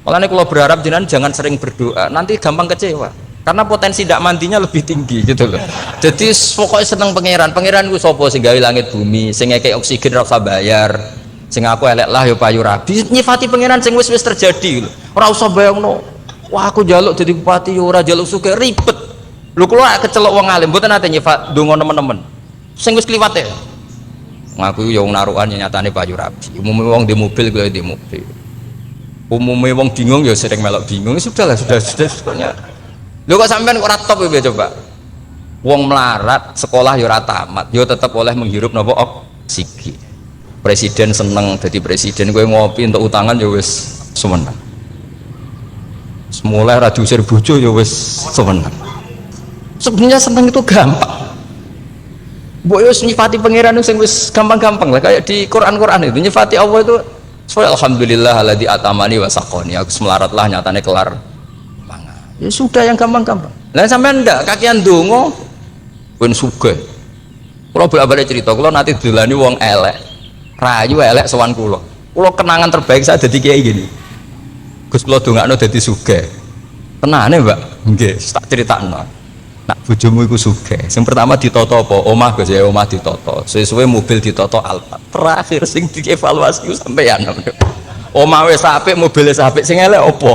[SPEAKER 1] Makanya kalau berharap jenengan jangan sering berdoa, nanti gampang kecewa karena potensi tidak mandinya lebih tinggi gitu loh. Jadi pokoknya seneng pangeran ku sapa sing gawe langit bumi, sing ngekek oksigen ora usah bayar, sing aku elek lah ya payu rabi, nyifati pangeran sing wis terjadi lho. Ora usah bayangno, wah aku njaluk jadi bupati ya ora njaluk sugih, ribet. Lho kula kecelok wong alim mboten nate nyifat donga nemen-nemen. Sing wis kliwat ya. Ngaku ya wong narukan nyatane payu rabi. Umume wong di mobil kuwi di mobil. Umumnya wong bingung ya sering melok bingung, sudah sebetulnya. Lho kok sampean kok ora top ya coba. Wong melarat sekolah ya ora tamat, ya tetep oleh menghirup napa oksigen. Presiden seneng jadi presiden, kowe ngopi untuk utangan ya wis semeneng. Semula ra diusir bojo ya wis semeneng. Sebenarnya seneng itu gampang. Mbok yo nyifati pangeran sing wis gampang-gampang lah, kayak di Quran itu nyifati Allah itu. So alhamdulillah alladzi atamani wa saqoni, aku melaratlah nyatane kelar mangan. Ya sudah yang gampang-gampang. Lah sampean ndak kakian donga ben sugih. Kula bolak-balik cerita, kula nanti dolani wong elek. Rayu elek sowan kula. Kula kenangan terbaik saya dadi kiai gini. Gus kula dongakno dadi sugih. Tenane, Mbak? Nggih, tak critakno. Nak bojomu iku sugih. Sing pertama ditoto apa? Omah Gus ya, omah ditoto. Suwe-suwe mobil ditoto Alphard. Terakhir sing dievaluasi ku sampeyan. Omah wis apik, mobil wis apik, sing elek apa?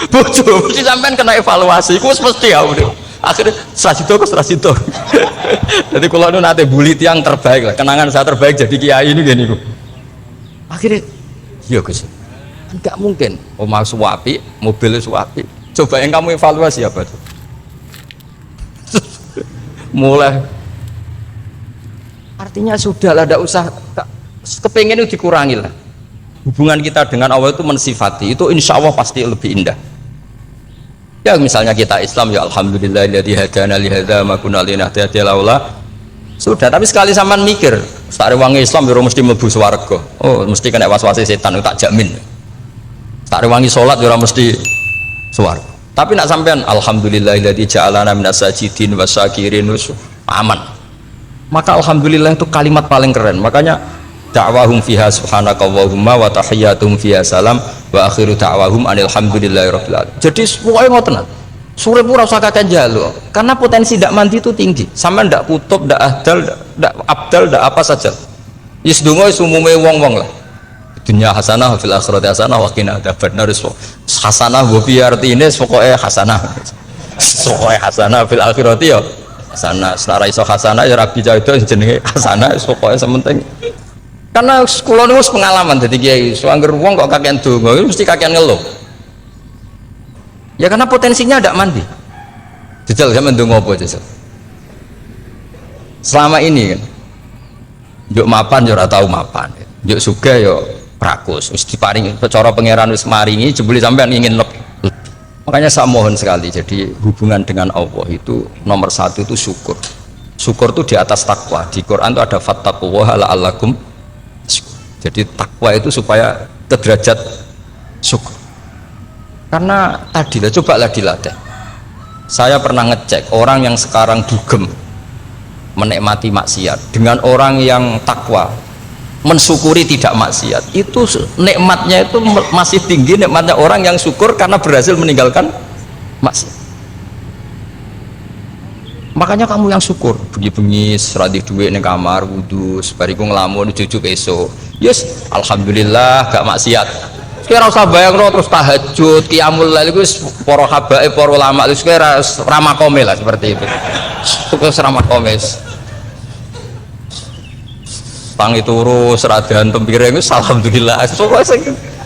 [SPEAKER 1] Bojo mesti sampean kena evaluasi. Iku wis mesti ya. Akhirnya Strasito. Jadi kula nu nate bully tiang terbaik lah. Kenangan saya terbaik jadi kiai ini gini ku. Akhirnya iya Gus. Enggak mungkin omah suwapi, mobil suwapi. Coba yang kamu evaluasi apa tuh? Mulai artinya sudah lah, tidak usah Kepengen itu dikurangi lah. Hubungan kita dengan Allah itu mensifati, itu insya Allah pasti lebih indah. Ya misalnya kita Islam, ya alhamdulillahilladzi hadana li hadza ma kunna linahtadiya laula. Sudah, tapi sekali sampean mikir, sare wong Islam yo mesti mlebu swarga. Oh, mesti kena was-wase setan, tak jamin. Sare wangi salat yo mesti swarga. Tapi nak sampean alhamdulillahilladzi ja'alana minas sajidin wasyakirin aman. Maka alhamdulillah itu kalimat paling keren. Makanya da'wahum fiha subhanakallahumma wa tahiyyatuhum fiha salam wa akhiru da'wahum alhamdulillahirabbil alamin. Jadi pokoke ngoten. Sore pura usah kakek jaluk karena potensi ndak mandi itu tinggi. Sampean ndak kutub, ndak ahdal, ndak abdal, ndak apa saja. Wis donga wis umume wong-wong lah. Dunya hasanah fil akhirati hasanah wa qina adzabannar. Hasanah go piye artine pokoke hasanah. Pokoke hasanah fil akhirati ya hasanah. Ora iso hasanah ya rabi jauh jenenge hasanah pokoke sementing. Karena kula niku pengalaman dadi kiai, angger wong kok kakean donga mesti kakean ngeluh. Ya karena potensinya tidak mandi. Jajal sampean ndonga apa jajal? Selama ini kan njuk mapan yo ora tau mapan. Njuk sugih yo prakus. Wis diparingi cara pangeran wis maringi jebule sampean ingin lebih. Makanya saya mohon sekali, jadi hubungan dengan Allah itu nomor satu itu syukur. Syukur itu di atas takwa. Di Quran itu ada fattaqullaha la'allakum. Jadi takwa itu supaya ke derajat syukur. Karena tadi lah, cobalah dilatih. Saya pernah ngecek orang yang sekarang dugem menikmati maksiat dengan orang yang takwa mensyukuri tidak maksiat, itu nikmatnya itu masih tinggi nikmatnya orang yang syukur karena berhasil meninggalkan maksiat. Makanya kamu yang syukur, bengi-bengi seradi duit ning kamar wudu, bariku ngelamun cucu esok. Yes, alhamdulillah gak maksiat. Kira usah bayangno terus tahajud, qiyamul lail iku para habaib, para ulama itu kira ramakome lah seperti itu. Terus ramakome. Tangi turu seradan tempiring wis alhamdulillah. Pokoke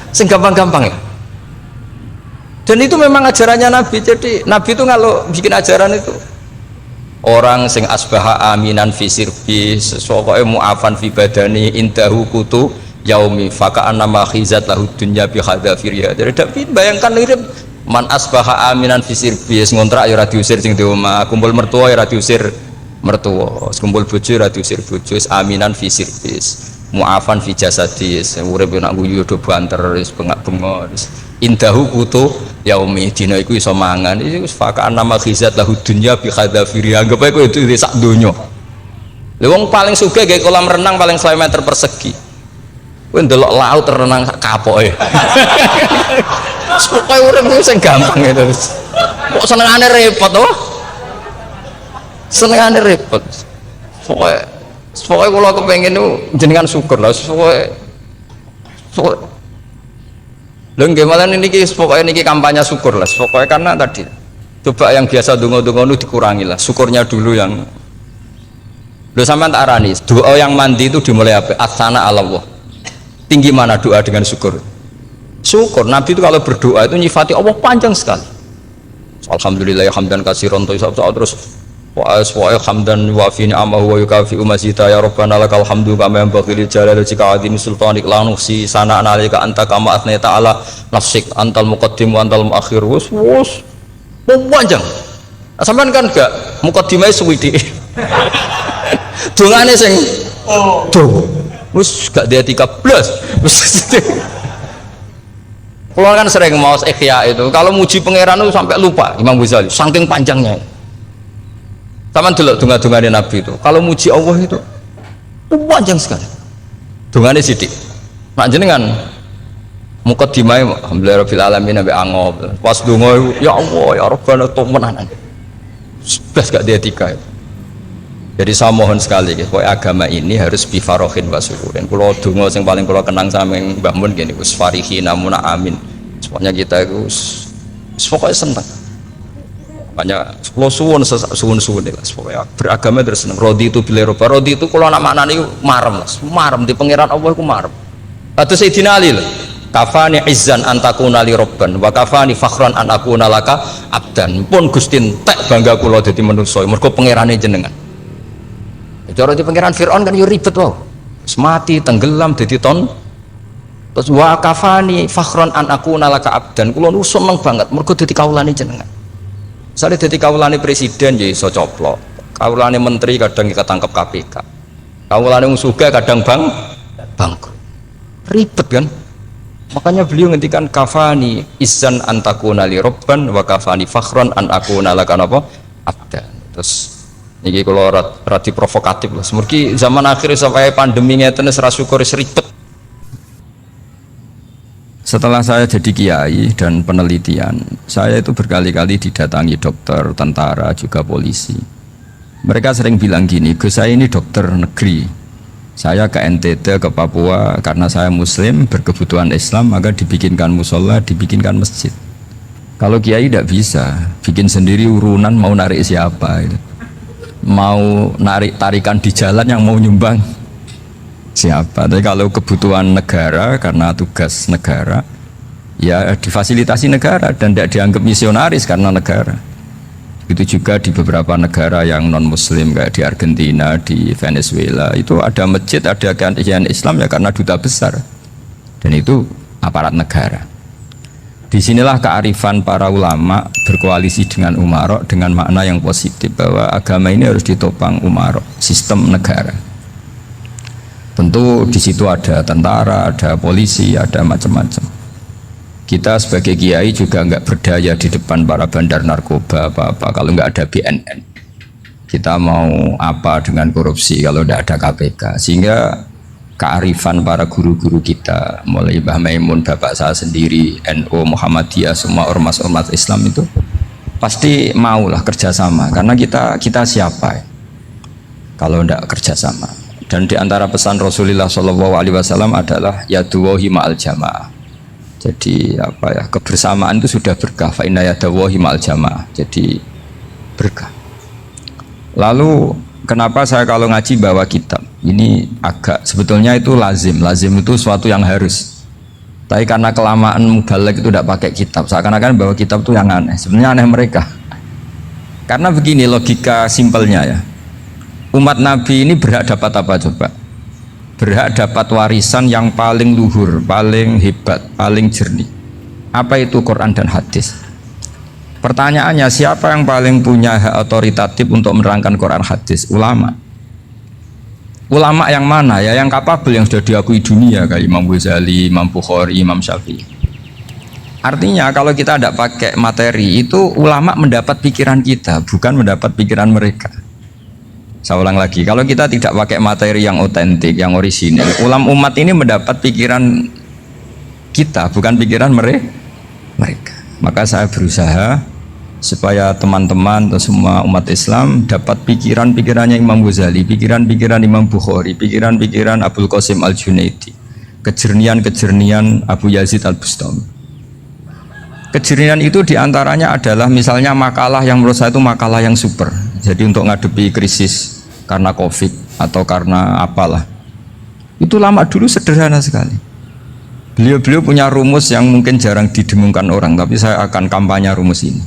[SPEAKER 1] sing gampang-gampang ya. Dan itu memang ajarannya Nabi. Jadi Nabi itu kalau bikin ajaran itu orang sing asbaha aminan fi sirbi sesuatu mu'afan fi badani indahu kutu yaumi faka annama khizat lahu dunya bi hadzafiriha. Jadi David bayangkan mirip man asbaha aminan fi sirbi ngontrak ya ora diusir sing di omah, kumpul mertua ya ora diusir mertua, kumpul bojo ya ora diusir bojo, aminan fi sirbi mu'afan fi jasadi urip nak guyu do banter wis bengak-bengok indahu kutu yaumi dina iku iso mangan iku faka annama khizat lahu dunya bi hadzafiriha. Anggap ae kowe itu sak donya. Lha wong paling sugih gawe kolam renang paling 100 meter persegi. Kowe ndelok laut renang sak kapoke. Pokoke urip sing gampang itu. Kok senengane repot to? Senengane repot. Pokoke kula kepengin niku jenengan syukur lah. Pokoke lho nggih malah niki pokoke niki kampanye syukur lah. Pokoke karena tadi coba yang biasa donga-donga nu dikurangi lah. Syukurnya dulu yang lho sampean tak arani. Doa yang mandi itu dimulai apa? Asana Allah. Tinggi mana doa dengan syukur? Syukur. Nabi itu kalau berdoa itu nyifati Allah panjang sekali. Alhamdulillah hamdan katsiran terus wa hamdan wa fi ni'amahu wa yukafi mazida ya rabbana lakal hamdu kama yanbaghi li jalali wajhika azimi sultanik la nuhsi sana'an 'alaika anta kama athnai ta'ala nafsik antal muqaddim wa antal muakhir. Wus panjang. Sampean kan gak muqaddimah suwidi. Dongane sing wis gak dia 13 wis kalau kan sering mau ikhya itu kalau muji pangeran itu sampai lupa Imam Ghazali saking panjangnya. Taman delok donga-dongane Nabi itu kalau muji Allah itu panjang sekali dongane sithik nak jenengan muqaddimah alhamdulillahirabbil alamin sampai angob pas donga ya Allah ya Rabbana temenan blas gak dia 3 itu. Jadi saya mohon sekali, agama ini harus bifarohin wa syukurin. Kalau donga yang paling kalau kenang sama Mbah Mun gini, usfarihi namuna amin. Semuanya kita itu, pokoknya senang. Banyak, kalau suwun lah. Pokoknya beragama terus senang. Rodi itu bila Eropa, rodi itu kalau anak makna ini marem lah, marem di pangeran Allah itu marem. Atau Sayyidina Ali lah. Kafani izzan antakuna li robban wa kafani fakhran an akuna laka abdan. Pun Gustin tek bangga kula dadi manusa mergo pangerane jenengan. Cara di pangeran Fir'aun kan yo ribet wae. Terus mati tenggelam dadi ton. Terus wa kafani fakhron an aku nalaka abdan. Kula nu seneng banget mergo dadi kawulane jenengan. Misale dadi kawulane presiden ya iso coplok. Kawulane menteri kadang ketangkep KPK. Kawulane wong sugih kadang bangkrut. Ribet kan? Makanya beliau ngendikan kafani izan antakuna li robban wa kafani fakhron an akuna laka napa abdan. Terus niki kula radi provokatif lho. Semergi zaman akhir sampai pandemi ngeten wis ra syukur ribet. Setelah saya jadi kiai dan penelitian, saya itu berkali-kali didatangi dokter, tentara, juga polisi. Mereka sering bilang gini, Gus saya ini dokter negeri. Saya ke NTT, ke Papua, karena saya muslim, berkebutuhan Islam, maka dibikinkan musola, dibikinkan masjid. Kalau kiai tidak bisa, bikin sendiri urunan mau narik siapa itu. Mau narik tarikan di jalan yang mau nyumbang siapa. Tapi kalau kebutuhan negara, karena tugas negara, ya difasilitasi negara dan tidak dianggap misionaris karena negara. Itu juga di beberapa negara yang non muslim kayak di Argentina, di Venezuela itu ada masjid, ada kajian Islam ya karena duta besar dan itu aparat negara. Disinilah kearifan para ulama berkoalisi dengan umarok dengan makna yang positif bahwa agama ini harus ditopang umarok, sistem negara. Tentu di situ ada tentara, ada polisi, ada macam-macam. Kita sebagai kiai juga nggak berdaya di depan para bandar narkoba apa-apa kalau nggak ada BNN. Kita mau apa dengan korupsi kalau tidak ada KPK. Sehingga kearifan para guru-guru kita, mulai Mbah Maimun, bapak saya sendiri, NU, Muhammadiyah, semua ormas-ormas Islam itu pasti maulah kerjasama. Karena kita siapa ya? Kalau tidak kerjasama. Dan di antara pesan Rasulullah SAW adalah yaduwahi ma'al jamaah. Jadi apa ya, kebersamaan itu sudah berkah. Fa inna yadallahi ma'al jamaah. Jadi berkah. Lalu kenapa saya kalau ngaji bawa kitab? Ini agak sebetulnya itu lazim. Lazim itu suatu yang harus. Tapi karena kelamaan mubalek itu tidak pakai kitab. Seakan-akan bawa kitab itu yang aneh. Sebenarnya aneh mereka. Karena begini logika simpelnya ya. Umat Nabi ini berhak dapat apa coba? Berhak dapat warisan yang paling luhur, paling hebat, paling jernih. Apa itu Quran dan hadis? Pertanyaannya, siapa yang paling punya hak otoritatif untuk menerangkan Quran hadis? Ulama. Ulama yang mana ya? Yang kapabel, yang sudah diakui dunia kayak Imam Ghazali, Imam Bukhari, Imam Syafi'i. Artinya kalau kita tidak pakai materi itu ulama mendapat pikiran kita, bukan mendapat pikiran mereka. Saya ulang lagi, kalau kita tidak pakai materi yang otentik, yang orisinil, umat ini mendapat pikiran kita, bukan pikiran mereka. Maka saya berusaha supaya teman-teman atau semua umat Islam dapat pikiran-pikirannya Imam Ghazali, pikiran-pikiran Imam Bukhari, pikiran-pikiran Abdul Qasim Al-Junaidi, kejernian-kejernian Abu Yazid Al-Bustami. Kejernian itu diantaranya adalah misalnya makalah yang menurut saya itu makalah yang super. Jadi untuk ngadepi krisis karena COVID atau karena apalah, itu lama dulu sederhana sekali. Beliau punya rumus yang mungkin jarang didengungkan orang, tapi saya akan kampanye rumus ini.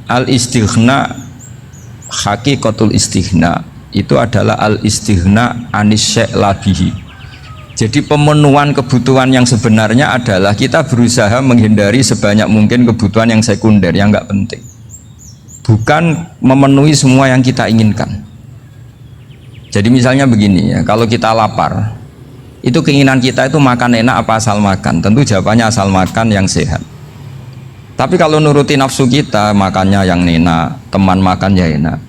[SPEAKER 1] Al-istighna, hakikatul istighna itu adalah al-istighna anis syai' labihi. Jadi pemenuhan kebutuhan yang sebenarnya adalah kita berusaha menghindari sebanyak mungkin kebutuhan yang sekunder, yang nggak penting. Bukan memenuhi semua yang kita inginkan. Jadi misalnya begini ya, kalau kita lapar, itu keinginan kita itu makan enak apa asal makan? Tentu jawabannya asal makan yang sehat. Tapi kalau nuruti nafsu kita, makannya yang enak, teman makan ya enak,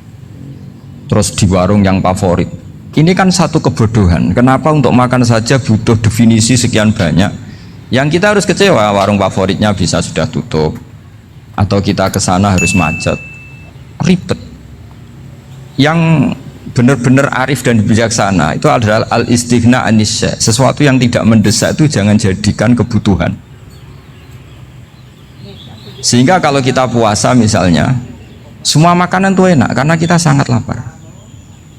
[SPEAKER 1] terus di warung yang favorit. Ini kan satu kebodohan. Kenapa untuk makan saja butuh definisi sekian banyak? Yang kita harus kecewa, warung favoritnya bisa sudah tutup, atau kita ke sana harus macet. Ribet. Yang benar-benar arif dan bijaksana itu adalah al-istighna anisya. Sesuatu yang tidak mendesak itu jangan jadikan kebutuhan. Sehingga kalau kita puasa misalnya, semua makanan itu enak karena kita sangat lapar.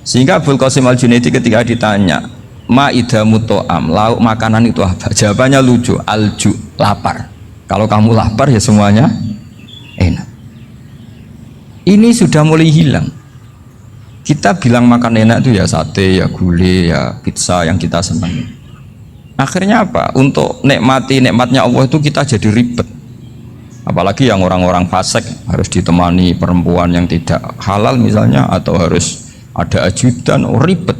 [SPEAKER 1] Sehingga Abdul Qasim Al-Junaidi ketika ditanya, ma'idamu to'am, lauk makanan itu apa? Jawabannya lucu, alju, lapar. Kalau kamu lapar ya semuanya enak. Ini sudah mulai hilang. Kita bilang makan enak itu ya sate, ya gulai, ya pizza yang kita senang. Akhirnya apa? Untuk nikmati nikmatnya Allah itu kita jadi ribet. Apalagi yang orang-orang fasik harus ditemani perempuan yang tidak halal misalnya, atau harus ada ajudan, ribet.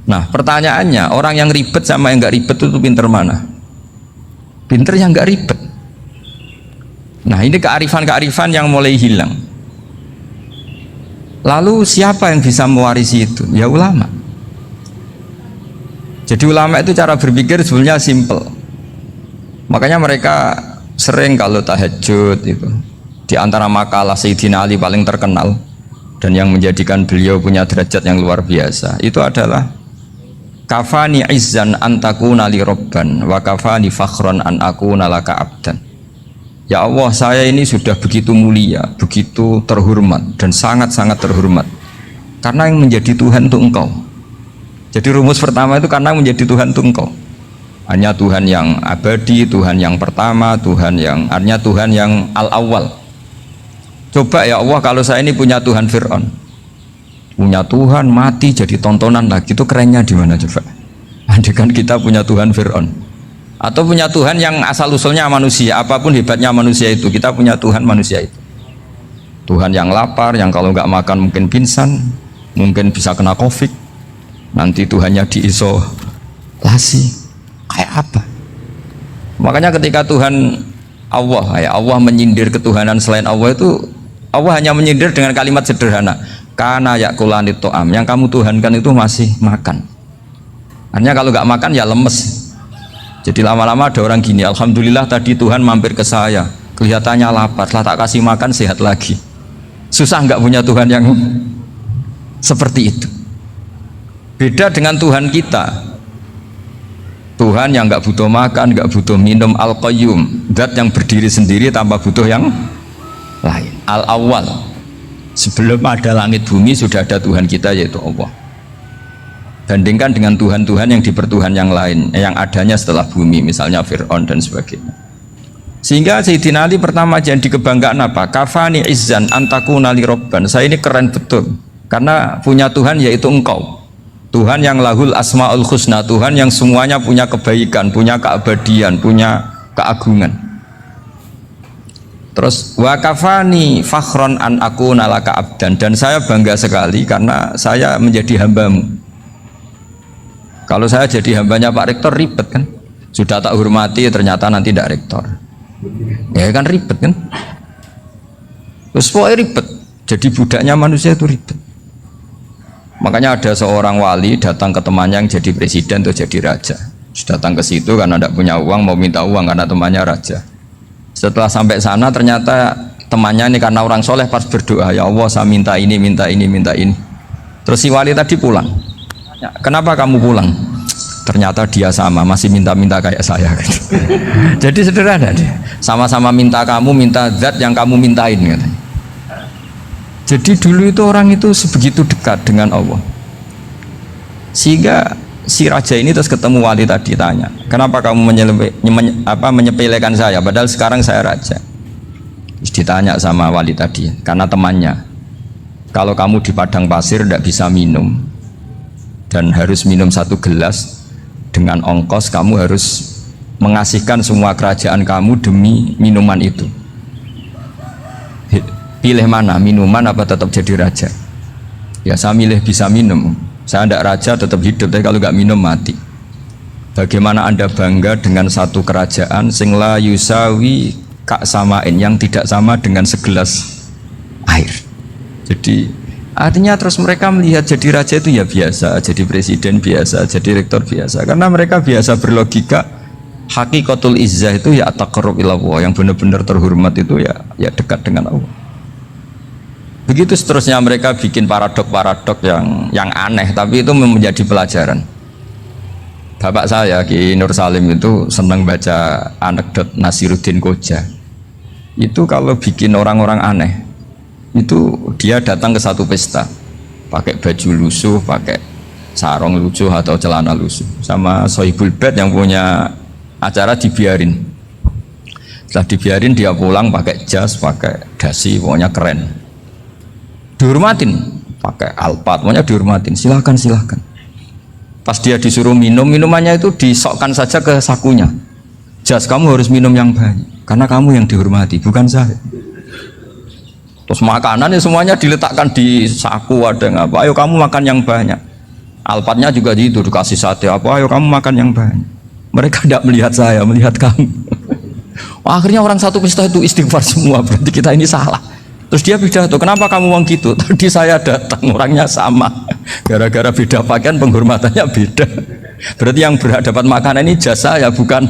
[SPEAKER 1] Nah pertanyaannya, orang yang ribet sama yang nggak ribet itu pinter mana? Pinter yang nggak ribet. Nah ini kearifan-kearifan yang mulai hilang. Lalu siapa yang bisa mewarisi itu? Ya ulama. Jadi ulama itu cara berpikir sebenarnya simple. Makanya mereka sering kalau tahajud itu, di antara makalah Sayyidina Ali paling terkenal dan yang menjadikan beliau punya derajat yang luar biasa itu adalah kafani izzan antakuna li robban wa kafani fakhron an akuna laka abdan. Ya Allah, saya ini sudah begitu mulia, begitu terhormat dan sangat-sangat terhormat karena yang menjadi Tuhan itu Engkau. Jadi rumus pertama itu karena menjadi Tuhan itu Engkau. Hanya Tuhan yang abadi, Tuhan yang pertama, hanya Tuhan yang al-awwal. Coba ya Allah, kalau saya ini punya Tuhan Fir'aun, punya Tuhan mati jadi tontonan lagi, itu kerennya di mana coba? Andaikan kita punya Tuhan Fir'aun, atau punya Tuhan yang asal usulnya manusia, apapun hebatnya manusia itu, kita punya Tuhan manusia itu. Tuhan yang lapar, yang kalau nggak makan mungkin pingsan, mungkin bisa kena COVID, nanti Tuhannya diisolasi, kayak apa? Makanya ketika Tuhan Allah, ya Allah menyindir ketuhanan selain Allah itu, Allah hanya menyindir dengan kalimat sederhana, karena yakulanit to'am, yang kamu tuhankan itu masih makan. Hanya kalau nggak makan ya lemes. Jadi lama-lama ada orang gini, alhamdulillah tadi Tuhan mampir ke saya, kelihatannya lapar, setelah tak kasih makan sehat lagi. Susah nggak punya Tuhan yang seperti itu. Beda dengan Tuhan kita, Tuhan yang nggak butuh makan, nggak butuh minum, al-qayyum, zat yang berdiri sendiri tanpa butuh yang lain, al-awwal. Sebelum ada langit bumi sudah ada Tuhan kita, yaitu Allah. Bandingkan dengan Tuhan-Tuhan yang dipertuhan yang lain, yang adanya setelah bumi, misalnya Fir'aun dan sebagainya. Sehingga Sayyidina Ali pertama jadi kebanggaan apa? Kafani izzan antakuna li robban. Saya ini keren betul karena punya Tuhan yaitu Engkau, Tuhan yang lahul asmaul husna, Tuhan yang semuanya punya kebaikan, punya keabadian, punya keagungan. Terus wa kafani fakhron an akuna laka abdan, dan saya bangga sekali karena saya menjadi hambamu. Kalau saya jadi hambanya Pak Rektor ribet kan, sudah tak hormati ternyata nanti tidak rektor, ya kan ribet kan. Terus pokoknya ribet, jadi budaknya manusia itu ribet. Makanya ada seorang wali datang ke temannya yang jadi presiden atau jadi raja, datang ke situ karena tidak punya uang, mau minta uang karena temannya raja. Setelah sampai sana ternyata temannya ini karena orang soleh pas berdoa, ya Allah saya minta ini, minta ini, minta ini. Terus si wali tadi pulang, kenapa kamu pulang? Ternyata dia sama, masih minta-minta kayak saya gitu. Jadi sederhana dia, sama-sama minta kamu, minta zat yang kamu mintain katanya. Jadi dulu itu orang itu sebegitu dekat dengan Allah, sehingga si raja ini terus ketemu wali tadi, tanya, kenapa kamu menyepelekan saya padahal sekarang saya raja. Terus ditanya sama wali tadi, karena temannya, kalau kamu di padang pasir tidak bisa minum dan harus minum 1 gelas, dengan ongkos kamu harus mengasihkan semua kerajaan kamu demi minuman itu. Pilih mana, minuman apa tetap jadi raja? Ya saya milih bisa minum, saya tidak raja tetap hidup, tapi kalau nggak minum mati. Bagaimana Anda bangga dengan satu kerajaan sing la yusawi kak samain, yang tidak sama dengan segelas air. Jadi artinya terus mereka melihat jadi raja itu ya biasa, jadi presiden biasa, jadi rektor biasa, karena mereka biasa berlogika hakikatul izzah itu ya taqarrub ila Allah, yang benar-benar terhormat itu ya dekat dengan Allah. Begitu seterusnya mereka bikin paradok-paradok yang aneh, tapi itu menjadi pelajaran. Bapak saya Ki Nur Salim itu senang baca anekdot Nasiruddin Koja. Itu kalau bikin orang-orang aneh, itu dia datang ke satu pesta pakai baju lusuh, pakai sarung lusuh atau celana lusuh, sama Sohibul Bed yang punya acara dibiarin. Setelah dibiarin dia pulang pakai jas, pakai dasi, pokoknya keren, dihormatin. pakai Alphard, maunya dihormatin, silahkan. Pas dia disuruh minum, minumannya itu disokkan saja ke sakunya. Jas, kamu harus minum yang banyak, karena kamu yang dihormati, bukan saya. Terus makanannya semuanya diletakkan di saku, ada yang apa, ayo kamu makan yang banyak. Alphardnya juga gitu, dikasih sate apa, ayo kamu makan yang banyak. Mereka tidak melihat saya, melihat kamu. Akhirnya orang satu pesta itu istighfar semua, berarti kita ini salah. Terus dia pidato, kenapa kamu uang gitu? Tadi saya datang, orangnya sama. Gara-gara beda pakaian, penghormatannya beda. Berarti yang berhak dapat makanan ini jasa ya, bukan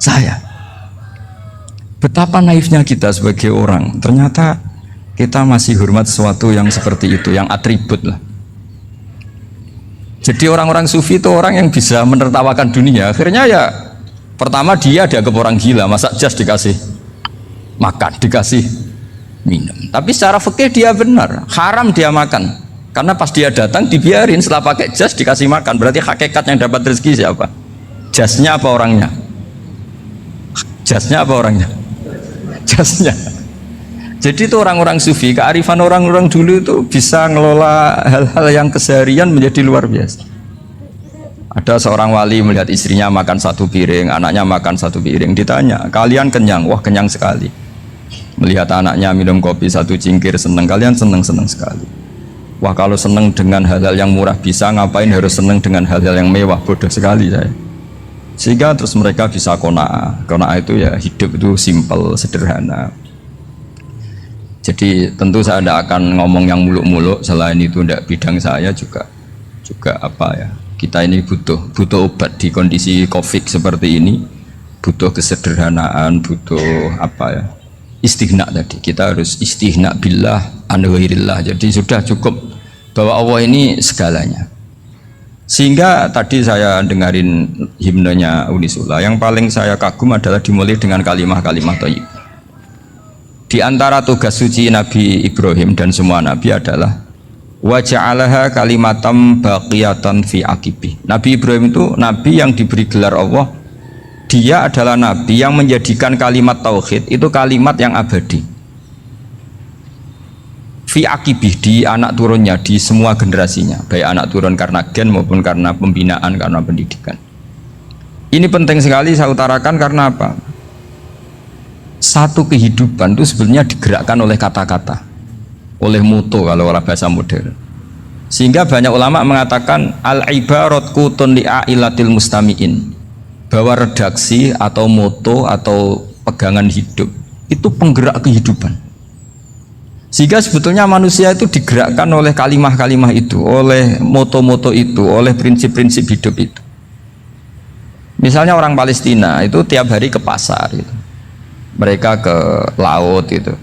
[SPEAKER 1] saya. Betapa naifnya kita sebagai orang. Ternyata kita masih hormat sesuatu yang seperti itu, yang atribut lah. Jadi orang-orang sufi itu orang yang bisa menertawakan dunia. Akhirnya ya, pertama dia dianggap orang gila, masa jas dikasih makan, dikasih minum. Tapi secara fikih dia benar, haram dia makan. Karena pas dia datang dibiarin, setelah pakai jas dikasih makan. Berarti hakikat yang dapat rezeki siapa? Jasnya apa orangnya? Jasnya apa orangnya? Jasnya. Jadi itu orang-orang sufi, kearifan orang-orang dulu itu bisa ngelola hal-hal yang keseharian menjadi luar biasa. Ada seorang wali melihat istrinya makan satu piring, anaknya makan satu piring, ditanya, kalian kenyang? Wah, kenyang sekali. Melihat anaknya minum kopi satu cingkir, seneng. Kalian seneng sekali. Wah, kalau seneng dengan hal-hal yang murah bisa, ngapain harus seneng dengan hal-hal yang mewah? Bodoh sekali saya. Sehingga terus mereka bisa qanaah. Qanaah itu ya hidup itu simple, sederhana. Jadi tentu saya tidak akan ngomong yang muluk-muluk, selain itu tidak bidang saya juga apa ya, kita ini butuh obat di kondisi COVID seperti ini, butuh kesederhanaan, butuh apa ya, istighna tadi. Kita harus istighna billah an ghairillah. Jadi sudah cukup bahwa Allah ini segalanya. Sehingga tadi saya dengarin himnenya Unisula, yang paling saya kagum adalah dimulai dengan kalimat-kalimat thayyib. Di antara tugas suci Nabi Ibrahim dan semua nabi adalah wa ja'alaha kalimatam baqiyatan fi aqibi. Nabi Ibrahim itu nabi yang diberi gelar Allah. Dia adalah nabi yang menjadikan kalimat tauhid itu kalimat yang abadi. Fi akibih, di anak turunnya, di semua generasinya, baik anak turun karena gen maupun karena pembinaan, karena pendidikan. Ini penting sekali saya utarakan karena apa? Satu kehidupan itu sebenarnya digerakkan oleh kata-kata, oleh mutu kalau oleh bahasa modern. Sehingga banyak ulama mengatakan al-ibarat kutun li'ailatil mustami'in, bahwa redaksi atau moto atau pegangan hidup itu penggerak kehidupan. Sehingga sebetulnya manusia itu digerakkan oleh kalimah-kalimah itu, oleh moto-moto itu, oleh prinsip-prinsip hidup itu. Misalnya orang Palestina itu tiap hari ke pasar gitu. Mereka ke laut itu.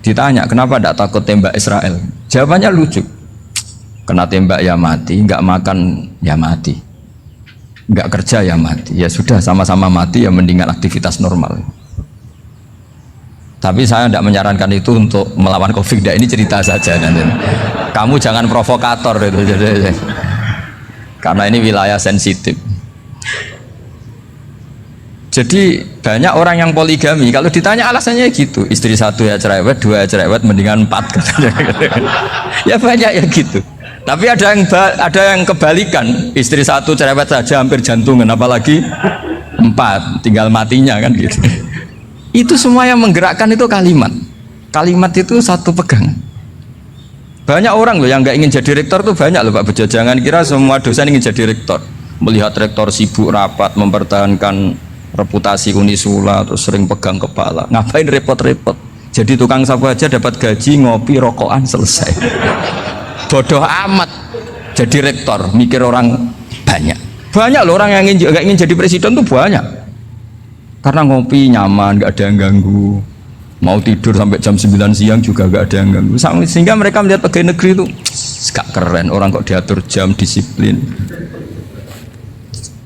[SPEAKER 1] Ditanya, kenapa tidak takut tembak Israel? Jawabannya lucu. Kena tembak ya mati, nggak makan ya mati, nggak kerja ya mati. Ya sudah, sama-sama mati ya, mendingan aktivitas normal. Tapi saya tidak menyarankan itu untuk melawan COVID. Ini cerita saja nanti. Kamu jangan provokator itu, karena ini wilayah sensitif. Jadi banyak orang yang poligami, kalau ditanya alasannya gitu, istri satu ya cerewet, dua ya cerewet, mendingan 4. Ya banyak ya gitu. Tapi ada yang kebalikan, istri satu cerewet saja hampir jantungan, apalagi 4, tinggal matinya kan gitu. Itu semua yang menggerakkan itu kalimat. Kalimat itu satu pegangan. Banyak orang loh yang nggak ingin jadi rektor tuh banyak loh Pak Bejo. Jangan kira semua dosen ingin jadi rektor. Melihat rektor sibuk rapat mempertahankan reputasi Unisula, terus sering pegang kepala. Ngapain repot-repot? Jadi tukang sapu aja dapat gaji, ngopi, rokokan, selesai. Bodoh amat jadi rektor, mikir orang banyak. Banyak loh orang yang nggak ingin jadi presiden tuh banyak. Karena ngopi nyaman, nggak ada yang ganggu. Mau tidur sampai jam 9 siang juga nggak ada yang ganggu. Sehingga mereka melihat pegawai negeri itu gak keren, orang kok diatur jam, disiplin.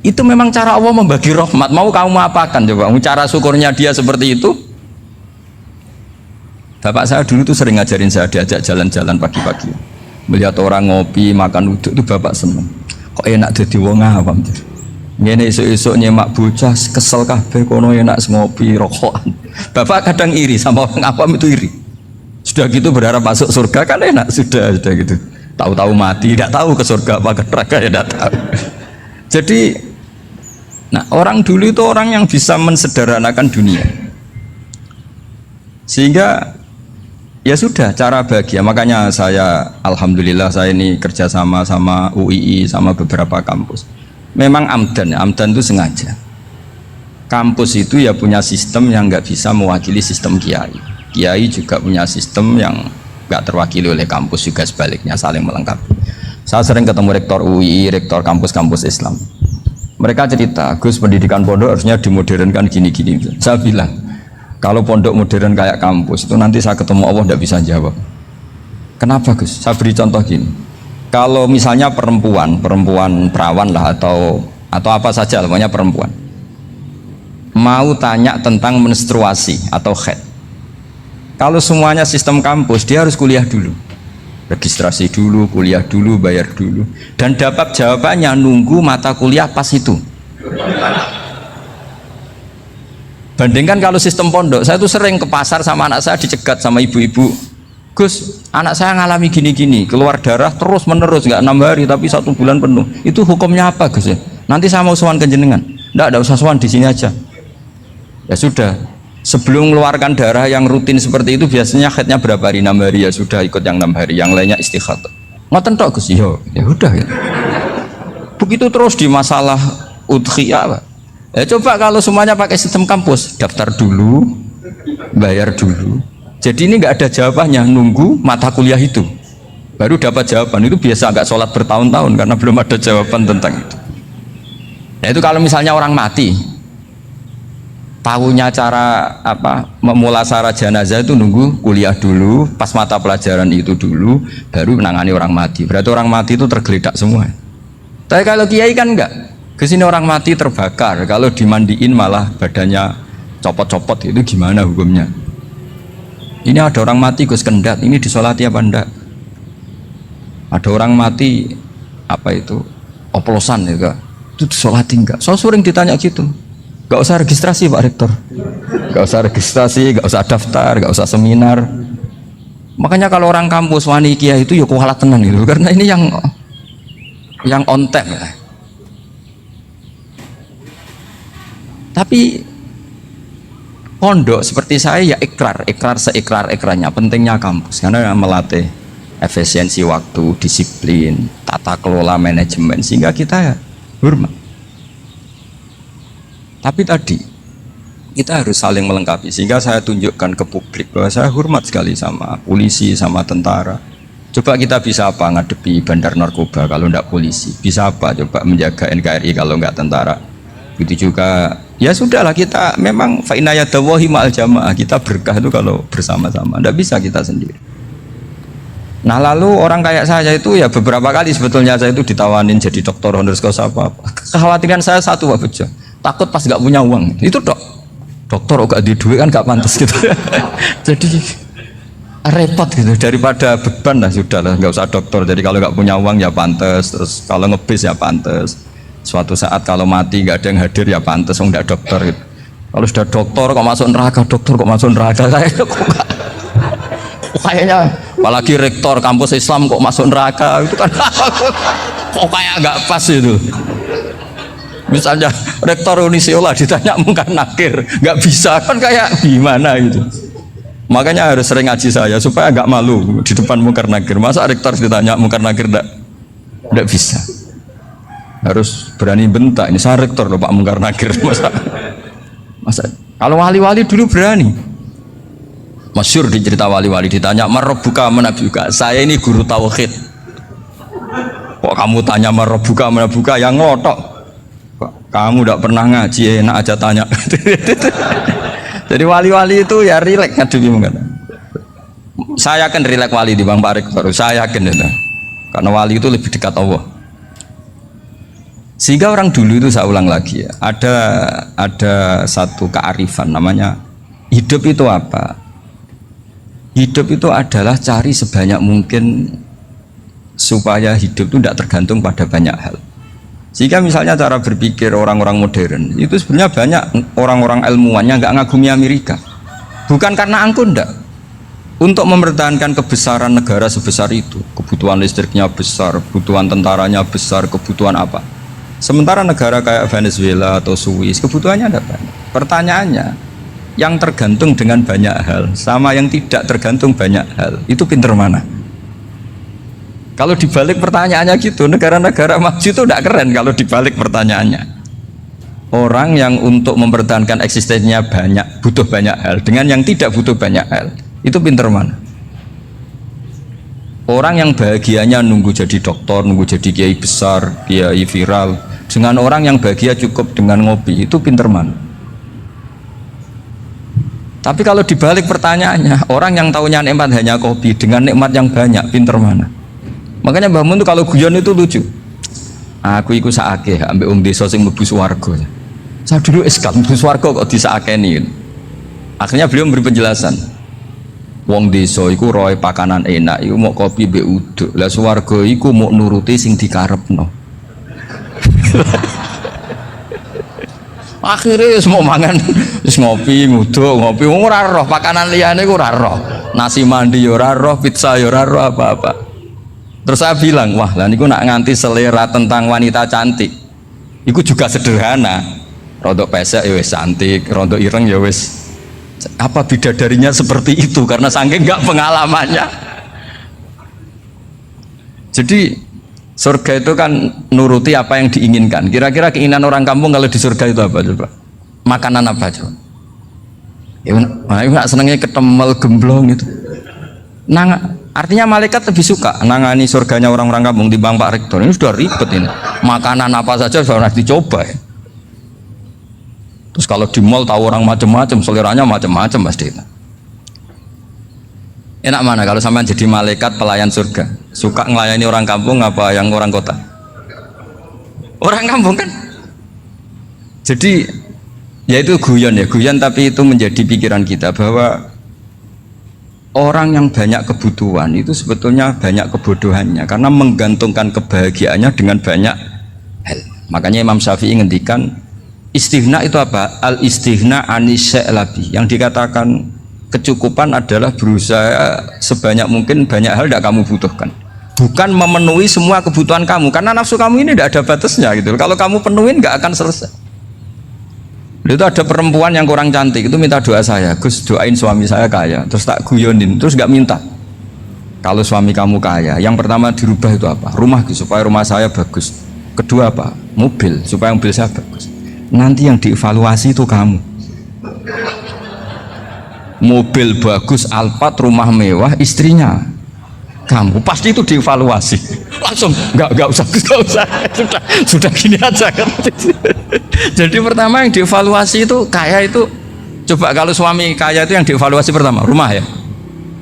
[SPEAKER 1] Itu memang cara Allah membagi rahmat. Mau kamu apakan coba? Cara syukurnya dia seperti itu. Bapak saya dulu tuh sering ngajarin saya, diajak jalan-jalan pagi-pagi. Melihat orang ngopi, makan uduk itu bapak seneng. Kok enak jadi wong awam. Ngene esuk-esuk nyemak bocah kesel kabeh kono enak ngopi rokokan. Bapak kadang iri sama orang awam itu iri. Sudah gitu berharap masuk surga kan enak, sudah gitu. Tahu-tahu mati, tidak tahu ke surga apa ke neraka ya tidak tahu. Jadi, nah orang dulu itu orang yang bisa mensederhanakan dunia, sehingga ya sudah cara bahagia. Makanya saya alhamdulillah saya ini kerjasama sama UII sama beberapa kampus. Memang amdan itu sengaja. Kampus itu ya punya sistem yang nggak bisa mewakili sistem kiai. Kiai juga punya sistem yang nggak terwakili oleh kampus, juga sebaliknya saling melengkapi. Saya sering ketemu rektor UII, rektor kampus-kampus Islam. Mereka cerita, Gus, pendidikan pondok harusnya dimodernkan gini-gini. Saya bilang, kalau pondok modern kayak kampus itu nanti saya ketemu Allah tidak bisa jawab. Kenapa Gus? Saya beri contoh gini. Kalau misalnya perempuan perawan lah atau apa saja, namanya perempuan, mau tanya tentang menstruasi atau haid. Kalau semuanya sistem kampus, dia harus kuliah dulu. Registrasi dulu, kuliah dulu, bayar dulu. Dan dapat jawabannya nunggu mata kuliah pas itu. Bandingkan kalau sistem pondok, saya tuh sering ke pasar sama anak saya dicegat sama ibu-ibu. Gus, anak saya ngalami gini-gini, keluar darah terus menerus, nggak 6 hari tapi 1 bulan penuh. Itu hukumnya apa Gus ya? Nanti saya mau sowan ke jenengan. Nggak usah sowan, di sini aja. Ya sudah, sebelum mengeluarkan darah yang rutin seperti itu biasanya haidnya berapa hari? 6 hari, ya sudah ikut yang 6 hari, yang lainnya istikhadah. Ngoten tok Gus, ya udah ya. Begitu terus di masalah udhiyah, Pak. Ya coba kalau semuanya pakai sistem kampus, daftar dulu, bayar dulu. Jadi ini nggak ada jawabannya, nunggu mata kuliah itu baru dapat jawaban. Itu biasa nggak sholat bertahun-tahun karena belum ada jawaban tentang itu. Ya itu kalau misalnya orang mati, tahunya cara apa memulasara jenazah itu nunggu kuliah dulu, pas mata pelajaran itu dulu, baru menangani orang mati. Berarti orang mati itu tergeledak semua. Tapi kalau kiai kan enggak. Kesini orang mati terbakar, kalau dimandiin malah badannya copot-copot, itu gimana hukumnya? Ini ada orang mati Gus Kendat, ini disolati apa enggak? Ada orang mati apa itu oplosan ya, itu disolati enggak? So sering ditanya gitu. Gak usah registrasi Pak Rektor, gak usah registrasi, gak usah daftar, gak usah seminar. Makanya kalau orang kampus wani kiai itu ya kualat tenan itu, karena ini yang on time ya. Tapi pondok seperti saya ya ikrar seikrar-ikrarnya pentingnya kampus karena melatih efisiensi waktu, disiplin, tata kelola manajemen sehingga kita ya hormat. Tapi tadi kita harus saling melengkapi sehingga saya tunjukkan ke publik bahwa saya hormat sekali sama polisi, sama tentara. Coba kita bisa apa ngadepi bandar narkoba kalau enggak polisi? Bisa apa coba menjaga NKRI kalau enggak tentara? Begitu juga ya sudahlah, kita memang fa inna yadallahi ma'al jamaah, kita berkah itu kalau bersama-sama, tidak bisa kita sendiri. Nah lalu orang kayak saya itu ya beberapa kali sebetulnya saya itu ditawanin jadi doktor honoris causa apa. Kekhawatiran saya satu Pak Bejo, takut pas nggak punya uang itu dokter gak di duit kan gak pantas gitu. Jadi repot gitu, daripada beban lah sudah lah nggak usah dokter. Jadi kalau nggak punya uang ya pantas, terus kalau ngebis ya pantas. Suatu saat kalau mati nggak ada yang hadir ya pantas, nggak dokter gitu. Kalau sudah dokter kok masuk neraka, dokter kok masuk neraka, kayaknya apalagi rektor kampus Islam kok masuk neraka itu kan kok kayak nggak pas itu. Misalnya rektor Unisiola ditanya mungkar nakir nggak bisa kan, kayak gimana gitu. Makanya harus sering ngaji saya supaya nggak malu di depan mungkar nakir. Masa rektor ditanya mungkar nakir nggak bisa, harus berani bentak, ini saya rektor loh Pak mungkar nakir. Masa kalau wali-wali dulu berani. Masyhur di cerita wali-wali ditanya marabbuka manabuka, saya ini guru tauhid kok kamu tanya marabbuka manabuka, yang ngotok kamu tidak pernah ngaji, enak aja tanya. Jadi wali-wali itu ya rileks ngadepi mungkin. Saya yakin rileks wali di Bang Pak Rektor, saya yakin itu. Karena wali itu lebih dekat Allah. Sehingga orang dulu itu, saya ulang lagi ya, ada satu kearifan namanya hidup itu apa? Hidup itu adalah cari sebanyak mungkin supaya hidup itu tidak tergantung pada banyak hal. Sehingga misalnya cara berpikir orang-orang modern itu sebenarnya banyak orang-orang ilmuwannya nggak ngagumi Amerika, bukan karena angkuh, enggak, untuk mempertahankan kebesaran negara sebesar itu, kebutuhan listriknya besar, kebutuhan tentaranya besar, kebutuhan apa. Sementara negara kayak Venezuela atau Swiss kebutuhannya ada banyak. Pertanyaannya, yang tergantung dengan banyak hal sama yang tidak tergantung banyak hal, itu pinter mana? Kalau dibalik pertanyaannya gitu, negara-negara maju itu tidak keren kalau dibalik pertanyaannya. Orang yang untuk mempertahankan eksistensinya banyak, butuh banyak hal, dengan yang tidak butuh banyak hal, itu pinter mana? Orang yang bahagianya nunggu jadi dokter, nunggu jadi kiai besar, kiai viral, dengan orang yang bahagia cukup dengan ngopi, itu pinter mana? Tapi kalau dibalik pertanyaannya, orang yang tahunya nikmat hanya kopi dengan nikmat yang banyak, pinter mana? Makanya Mbah Mun tuh kalau guyon itu lucu. Aku iku saake ambek wong desa sing mlebu swarga. Saya dulu eskal mlebu swarga kok disakeni. Akhirnya beliau memberi penjelasan. Wong desa iku roe pakanan enak, iku mau kopi mbek uduk. Lah swarga iku mau nuruti sing dikarepno. Akhirnya semua mangan wis ngopi, nguduk, ngopi ora roh pakanan liyane iku ora roh. Nasi mandi ya ora roh, pizza ya ora roh apa-apa. Terus saya bilang, wah lah niku nak nganti selera tentang wanita cantik. Iku juga sederhana. Rodok pesek ya wis cantik, rodok ireng ya wis. Apa bidadarinya seperti itu karena saking enggak pengalamannya. Jadi surga itu kan nuruti apa yang diinginkan. Kira-kira keinginan orang kampung kalau di surga itu apa coba? Makanan apa coba? Ya, nggak senengnya ketemel gemblong gitu. Artinya malaikat lebih suka nangani surganya orang-orang kampung di Bang Pak Rektor. Ini sudah ribet ini. Makanan apa saja sudah dicoba ya. Terus kalau di mall tahu orang macam-macam, seleranya macam-macam pasti. Enak mana kalau sampean jadi malaikat pelayan surga? Suka ngelayani orang kampung apa yang orang kota? Orang kampung kan. Jadi ya itu guyon ya, guyon tapi itu menjadi pikiran kita bahwa orang yang banyak kebutuhan itu sebetulnya banyak kebodohannya karena menggantungkan kebahagiaannya dengan banyak hal. Makanya Imam Syafi'i ngendikan istighna itu apa? Al istighna anisya'i, yang dikatakan kecukupan adalah berusaha sebanyak mungkin banyak hal tidak kamu butuhkan, bukan memenuhi semua kebutuhan kamu karena nafsu kamu ini tidak ada batasnya gitu. Kalau kamu penuhin nggak akan selesai. Itu ada perempuan yang kurang cantik itu minta doa saya, Gus doain suami saya kaya, terus tak guyonin, terus nggak minta. Kalau suami kamu kaya, yang pertama dirubah itu apa? Rumah Gus, supaya rumah saya bagus. Kedua apa? Mobil, supaya mobil saya bagus. Nanti yang dievaluasi itu kamu. Mobil bagus, Alphard, rumah mewah, istrinya kamu, pasti itu dievaluasi. Langsung nggak usah sudah gini aja kan. Jadi pertama yang dievaluasi itu kaya itu, coba kalau suami kaya itu yang dievaluasi pertama rumah ya,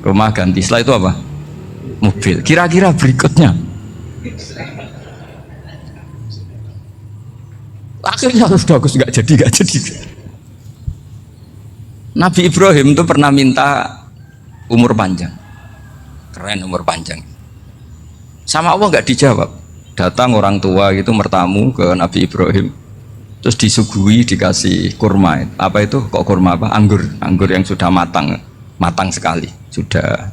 [SPEAKER 1] rumah ganti, setelah itu apa? Mobil. Kira-kira berikutnya akhirnya harus bagus, nggak jadi. Nabi Ibrahim itu pernah minta umur panjang, keren umur panjang, sama Allah nggak dijawab. Datang orang tua gitu mertamu ke Nabi Ibrahim, terus disuguhi dikasih kurma. Apa itu kok kurma apa? Anggur yang sudah matang sekali, sudah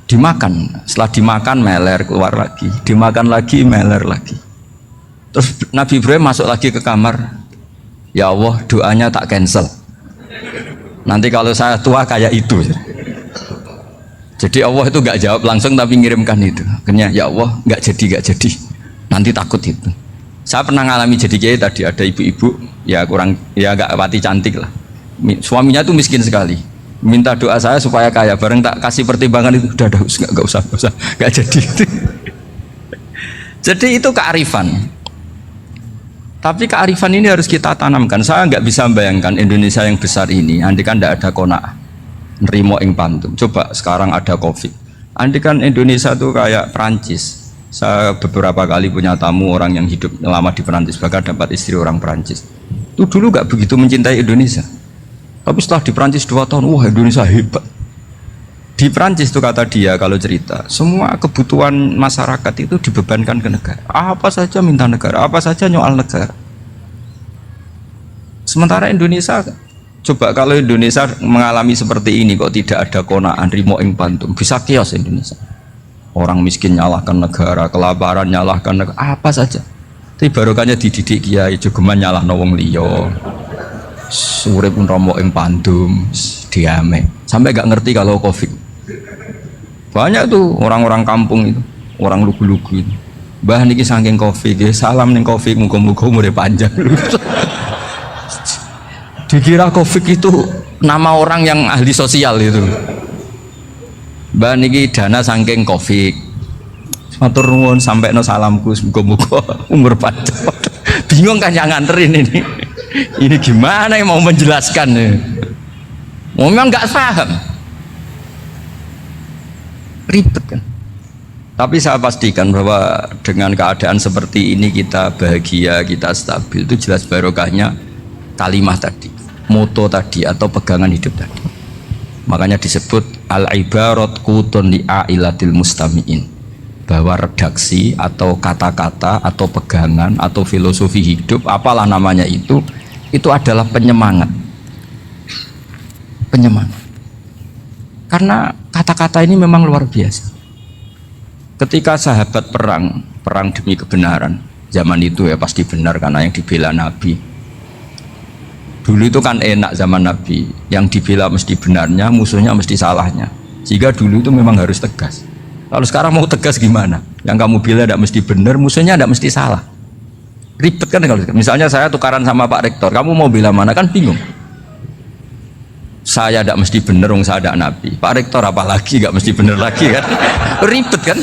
[SPEAKER 1] dimakan. Setelah dimakan meler keluar lagi, dimakan lagi meler lagi. Terus Nabi Ibrahim masuk lagi ke kamar, ya Allah doanya tak cancel, nanti kalau saya tua kayak itu. Jadi Allah itu nggak jawab langsung tapi ngirimkan itu. Akhirnya ya Allah nggak jadi, nanti takut itu. Saya pernah ngalami jadi kiai tadi, ada ibu-ibu ya kurang ya nggak pati cantik lah, suaminya tuh miskin sekali, minta doa saya supaya kaya, bareng tak kasih pertimbangan itu udah nggak usah nggak jadi. Jadi itu kearifan. Tapi kearifan ini harus kita tanamkan. Saya nggak bisa membayangkan Indonesia yang besar ini andai kan tidak ada kona'ah nerimo ing pantum. Coba sekarang ada Covid, andai kan Indonesia tuh kayak Perancis. Saya beberapa kali punya tamu orang yang hidup lama di Perancis, bahkan dapat istri orang Perancis. Itu dulu nggak begitu mencintai Indonesia, tapi setelah di Perancis 2 tahun, wah Indonesia hebat. Di Perancis tuh kata dia kalau cerita, semua kebutuhan masyarakat itu dibebankan ke negara. Apa saja minta negara, apa saja nyoal negara. Sementara Indonesia Coba kalau Indonesia mengalami seperti ini kok tidak ada konaan rimo ing pantum, bisa kios Indonesia. Orang miskin nyalahkan negara, kelaparan nyalahkan negara, apa saja. Tapi barokahnya dididik kiai jogeman nyalahno wong liya. Urip romo ing pandum, diame. Sampai gak ngerti kalau Covid. Banyak tuh orang-orang kampung itu, orang lugu-lugu itu. Mbah niki saking Covid, salam ning Covid muga-muga umure panjang. Dikira Covid itu nama orang yang ahli sosial itu. Mbah niki dana saking Covid. Matur nuwun sampai no salamku muga-muga umur panjang. Bingung kan yang nganterin ini. Ini gimana yang mau menjelaskan nih? Memang nggak paham. Ribet kan. Tapi saya pastikan bahwa dengan keadaan seperti ini kita bahagia, kita stabil, itu jelas barokahnya kalimah tadi, moto tadi atau pegangan hidup tadi. Makanya disebut al-ibarat qutun li ailatil mustami'in, bahwa redaksi atau kata-kata atau pegangan atau filosofi hidup apalah namanya itu adalah penyemangat. Penyemangat. Karena kata-kata ini memang luar biasa. Ketika sahabat perang demi kebenaran, zaman itu ya pasti benar karena yang dibela Nabi. Dulu itu kan enak zaman Nabi, yang dibela mesti benarnya, musuhnya mesti salahnya. Jika dulu itu memang harus tegas. Kalau sekarang mau tegas gimana? Yang kamu bela tidak mesti benar, musuhnya tidak mesti salah. Ribet kan kalau misalnya saya tukaran sama Pak Rektor, kamu mau bela mana kan bingung. Saya tidak mesti benar, saya tidak Nabi. Pak Rektor apalagi nggak mesti benar lagi kan? Ribet kan?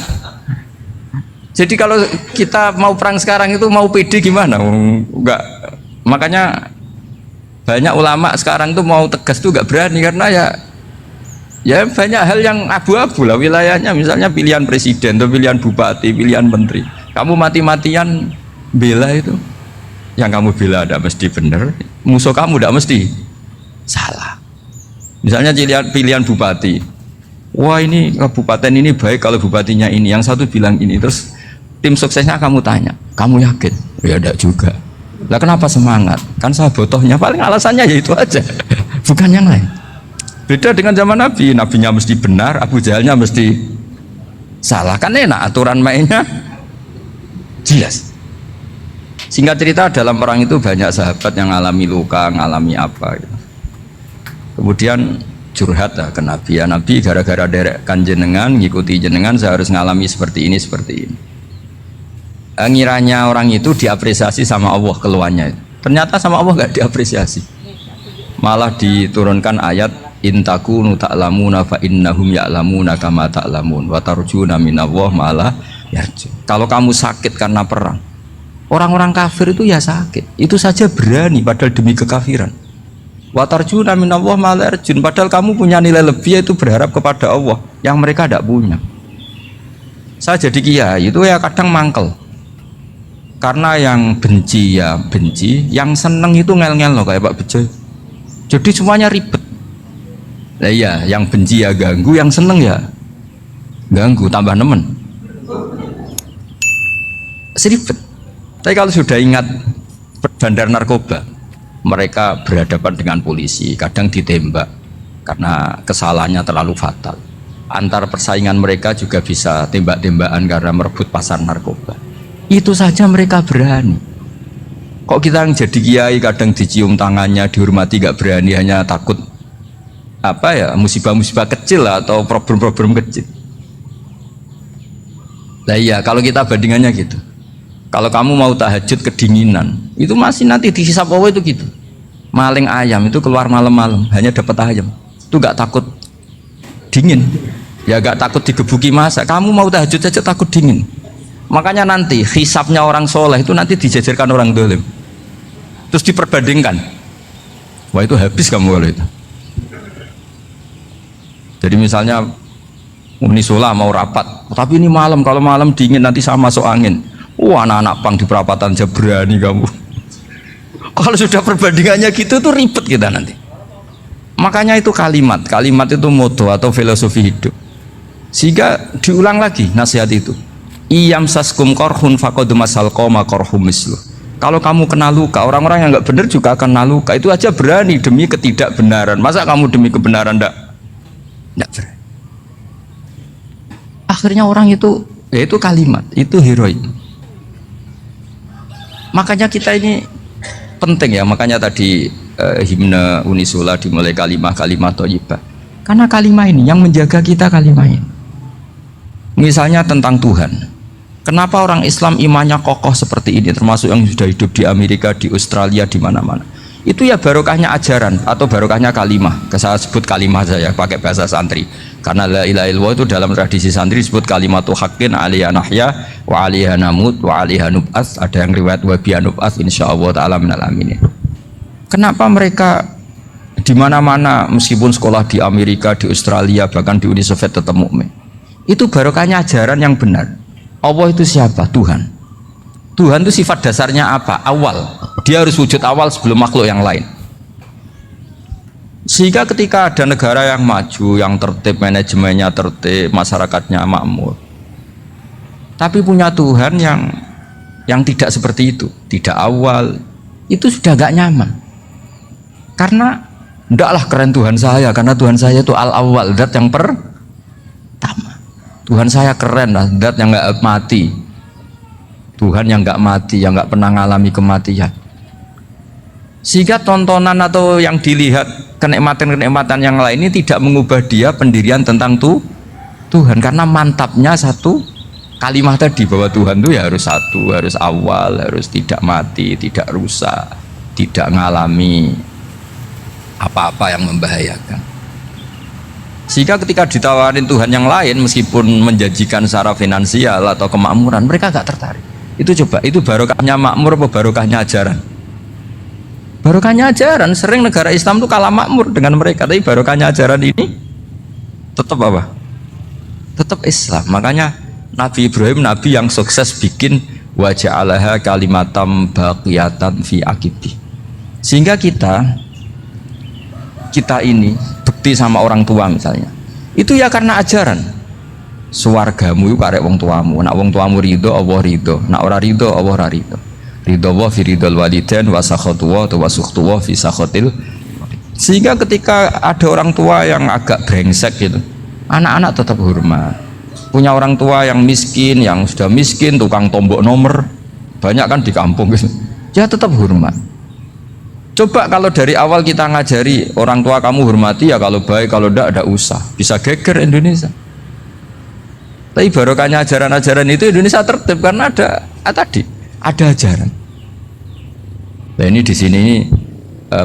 [SPEAKER 1] Jadi kalau kita mau perang sekarang itu mau pede gimana? Enggak. Makanya banyak ulama sekarang tuh mau tegas tuh nggak berani karena ya banyak hal yang abu-abu lah wilayahnya, misalnya pilihan presiden atau pilihan bupati, pilihan menteri. Kamu mati-matian bela itu, yang kamu bela tidak mesti benar, musuh kamu tidak mesti salah. Misalnya pilihan bupati, wah ini kabupaten ini baik kalau bupatinya ini, yang satu bilang ini, terus tim suksesnya kamu tanya, kamu yakin? Ya tidak juga. Lah kenapa semangat? Kan saya botohnya, paling alasannya ya itu aja, bukan yang lain. Beda dengan zaman Nabi, nabinya mesti benar, Abu Jahalnya mesti salah, kan enak aturan mainnya jelas. Singkat cerita dalam perang itu banyak sahabat yang ngalami luka, ngalami apa gitu. Kemudian curhat ke Nabi, ya Nabi gara-gara derekkan jenengan, ngikuti jenengan saya harus ngalami seperti ini, seperti ini. Ngiranya orang itu diapresiasi sama Allah keluarnya, ternyata sama Allah gak diapresiasi, malah diturunkan ayat intakunu ta'lamuna fa innahum ya'lamuna kama ta'lamun wa tarjuna minallah malah yarju. Kalau kamu sakit karena perang, orang-orang kafir itu ya sakit, itu saja berani padahal demi kekafiran. Wa tarjuna minallah malah yarjun, padahal kamu punya nilai lebih yaitu berharap kepada Allah yang mereka tidak punya. Saya jadi kiai itu ya kadang mangkel, karena yang benci ya benci, yang seneng itu ngel-ngel loh kayak Pak Bejo. Jadi semuanya ribet. Nah iya, yang benci ya ganggu, yang seneng ya ganggu, tambah nemen. Seribet. Tapi kalau sudah ingat bandar narkoba, mereka berhadapan dengan polisi, kadang ditembak karena kesalahannya terlalu fatal. Antar persaingan mereka juga bisa tembak-tembakan karena merebut pasar narkoba. Itu saja mereka berani. Kok kita yang jadi kiai kadang dicium tangannya, dihormati gak berani, hanya takut apa ya, musibah-musibah kecil lah, atau problem-problem kecil. Nah iya, kalau kita bandingannya gitu. Kalau kamu mau tahajud kedinginan, itu masih nanti dihisap Allah itu gitu. Maling ayam itu keluar malam-malam hanya dapat ayam, itu gak takut dingin, ya gak takut digebuki masa. Kamu mau tahajud saja takut dingin. Makanya nanti hisapnya orang soleh itu nanti dijajarkan orang dolim, terus diperbandingkan. Wah itu habis kamu kalau itu. Jadi misalnya Unisola mau rapat, tapi ini malam, kalau malam dingin nanti sama masuk angin. Wah anak-anak pang di perapatan aja berani kamu. Kalau sudah perbandingannya gitu tuh ribet kita nanti. Makanya itu kalimat itu moto atau filosofi hidup. Sehingga diulang lagi nasihat itu. Iyam saskum korhun fakodu masal koma korhum mislu. Kalau kamu kena luka, orang-orang yang nggak benar juga akan kena luka. Itu aja berani demi ketidakbenaran. Masa kamu demi kebenaran enggak berani? Akhirnya orang itu, ya itu kalimat, itu heroik. Makanya kita ini penting ya, makanya tadi himne Unisula dimulai kalimat thayyibah. Karena kalimat ini yang menjaga kita, kalimat ini. Misalnya tentang Tuhan. Kenapa orang Islam imannya kokoh seperti ini, termasuk yang sudah hidup di Amerika, di Australia, di mana-mana? Itu ya barokahnya ajaran atau barokahnya kalimah. Saya sebut kalimah saya pakai bahasa santri. Karena la ilaha illallah itu dalam tradisi santri disebut kalimatu haqqin alaiha nahya wa alaiha namut wa alaiha nub'ats. Ada yang riwayat wa biha nub'ats insyaallah taala minal aminin. Kenapa mereka di mana-mana meskipun sekolah di Amerika, di Australia, bahkan di Uni Soviet tetap mukmin? Itu barokahnya ajaran yang benar. Allah itu siapa? Tuhan. Tuhan itu sifat dasarnya apa? Awal. Dia harus wujud awal sebelum makhluk yang lain. Sehingga ketika ada negara yang maju, yang tertib, manajemennya tertib, masyarakatnya makmur, tapi punya Tuhan yang tidak seperti itu, tidak awal, itu sudah gak nyaman. Karena ndaklah keren Tuhan saya, karena Tuhan saya itu al-awwal, zat yang pertama. Tuhan saya keren lah, zat yang nggak mati, Tuhan yang nggak mati, yang nggak pernah mengalami kematian. Sehingga tontonan atau yang dilihat kenikmatan-kenikmatan yang lain ini tidak mengubah dia pendirian tentang Tuhan, karena mantapnya satu kalimat tadi bahwa Tuhan itu ya harus satu, harus awal, harus tidak mati, tidak rusak, tidak mengalami apa-apa yang membahayakan. Sehingga ketika ditawarin Tuhan yang lain, meskipun menjanjikan secara finansial atau kemakmuran, mereka gak tertarik. Itu coba, itu barokahnya makmur apa barokahnya ajaran? Barokahnya ajaran. Sering negara Islam itu kalah makmur dengan mereka, tapi barokahnya ajaran ini tetap apa? Tetap Islam. Makanya Nabi Ibrahim, Nabi yang sukses bikin wa ja'alaha kalimatam baqiyatan fi aqibi. Sehingga kita ini bekti sama orang tua misalnya, itu ya karena ajaran. Suwargamu itu karek wong tuamu, nak wong tuamu ridho Allah ridho, nak ora ridho Allah ora ridho. Ridho Allah fi ridhol walidain wa sakhatu wa sukhtu wa fi sakhatil. Sehingga ketika ada orang tua yang agak brengsek gitu, anak-anak tetap hormat. Punya orang tua yang miskin, yang sudah miskin, tukang tombok nomor, banyak kan di kampung gitu, ya tetap hormat. Coba kalau dari awal kita ngajari orang tua kamu hormati ya, kalau baik, kalau tidak usah, bisa geger Indonesia. Tapi barokahnya ajaran-ajaran itu Indonesia tertib karena ada ajaran. Nah ini di sini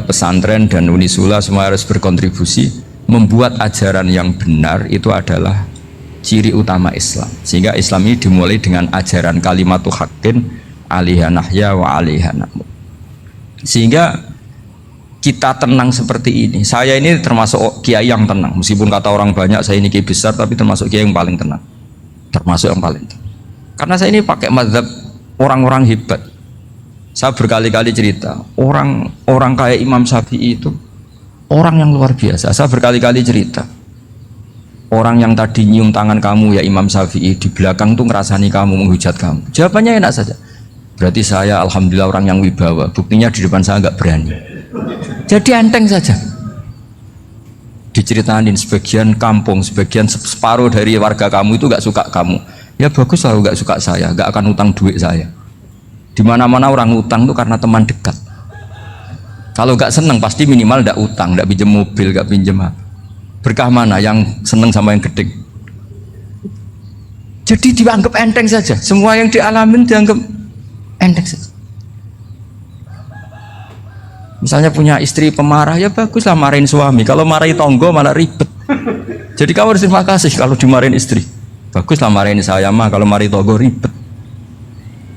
[SPEAKER 1] pesantren dan Unisula semua harus berkontribusi membuat ajaran yang benar itu adalah ciri utama Islam. Sehingga Islam ini dimulai dengan ajaran kalimatu haqqin alaiha nahya wa alaiha namut. Sehingga kita tenang seperti ini. Saya ini termasuk kiai yang tenang, meskipun kata orang banyak saya ini kiai besar, tapi termasuk kiai yang paling tenang, termasuk yang paling tenang. Karena saya ini pakai mazhab orang-orang hebat. Saya berkali-kali cerita, orang kayak Imam Syafi'i itu orang yang luar biasa. Saya berkali-kali cerita, orang yang tadi nyium tangan kamu ya Imam Syafi'i, di belakang tuh ngerasani kamu, menghujat kamu. Jawabannya enak saja, berarti saya alhamdulillah orang yang wibawa. Buktinya di depan saya nggak berani. Jadi enteng saja. Diceritain sebagian kampung, sebagian separuh dari warga kamu itu gak suka kamu. Ya bagus lah gak suka saya, gak akan utang duit saya. Dimana-mana orang utang itu karena teman dekat. Kalau gak seneng pasti minimal gak utang, gak pinjem mobil, gak pinjem apa. Berkah mana yang seneng sama yang gede? Jadi dianggap enteng saja. Semua yang dialamin dianggap enteng saja. Misalnya punya istri pemarah, ya baguslah marahin suami. Kalau marahin tonggo malah ribet. Jadi kamu harus terima kasih kalau dimarahin istri. Baguslah marahin saya mah, kalau marahin tonggo ribet.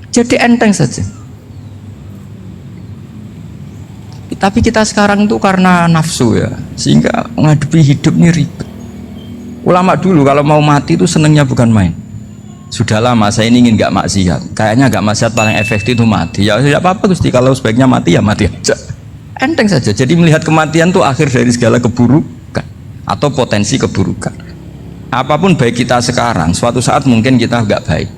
[SPEAKER 1] Jadi enteng saja. Tapi kita sekarang tuh karena nafsu ya, sehingga menghadapi hidup ini ribet. Ulama dulu kalau mau mati itu senengnya bukan main. Sudah lama saya ini ingin gak maksiat. Kayaknya gak maksiat paling efektif itu mati. Ya tidak apa-apa Gusti, kalau sebaiknya mati ya mati aja. Enteng saja. Jadi melihat kematian itu akhir dari segala keburukan atau potensi keburukan. Apapun baik kita sekarang, suatu saat mungkin kita nggak baik.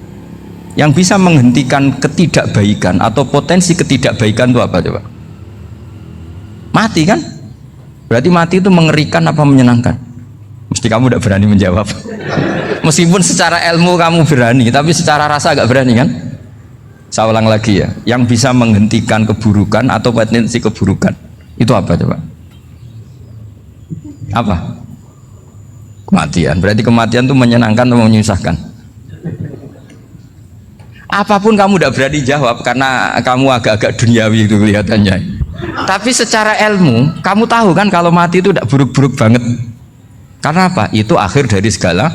[SPEAKER 1] Yang bisa menghentikan ketidakbaikan atau potensi ketidakbaikan itu apa coba? Mati kan? Berarti mati itu mengerikan apa menyenangkan? Mesti kamu tidak berani menjawab. Meskipun secara ilmu kamu berani, tapi secara rasa agak berani kan? Saya ulang lagi ya, yang bisa menghentikan keburukan atau potensi keburukan itu apa coba? Apa? Kematian. Berarti kematian itu menyenangkan atau menyusahkan? Apapun kamu tidak berani jawab karena kamu agak-agak duniawi itu kelihatannya. Tapi secara ilmu kamu tahu kan kalau mati itu tidak buruk-buruk banget. Karena apa? Itu akhir dari segala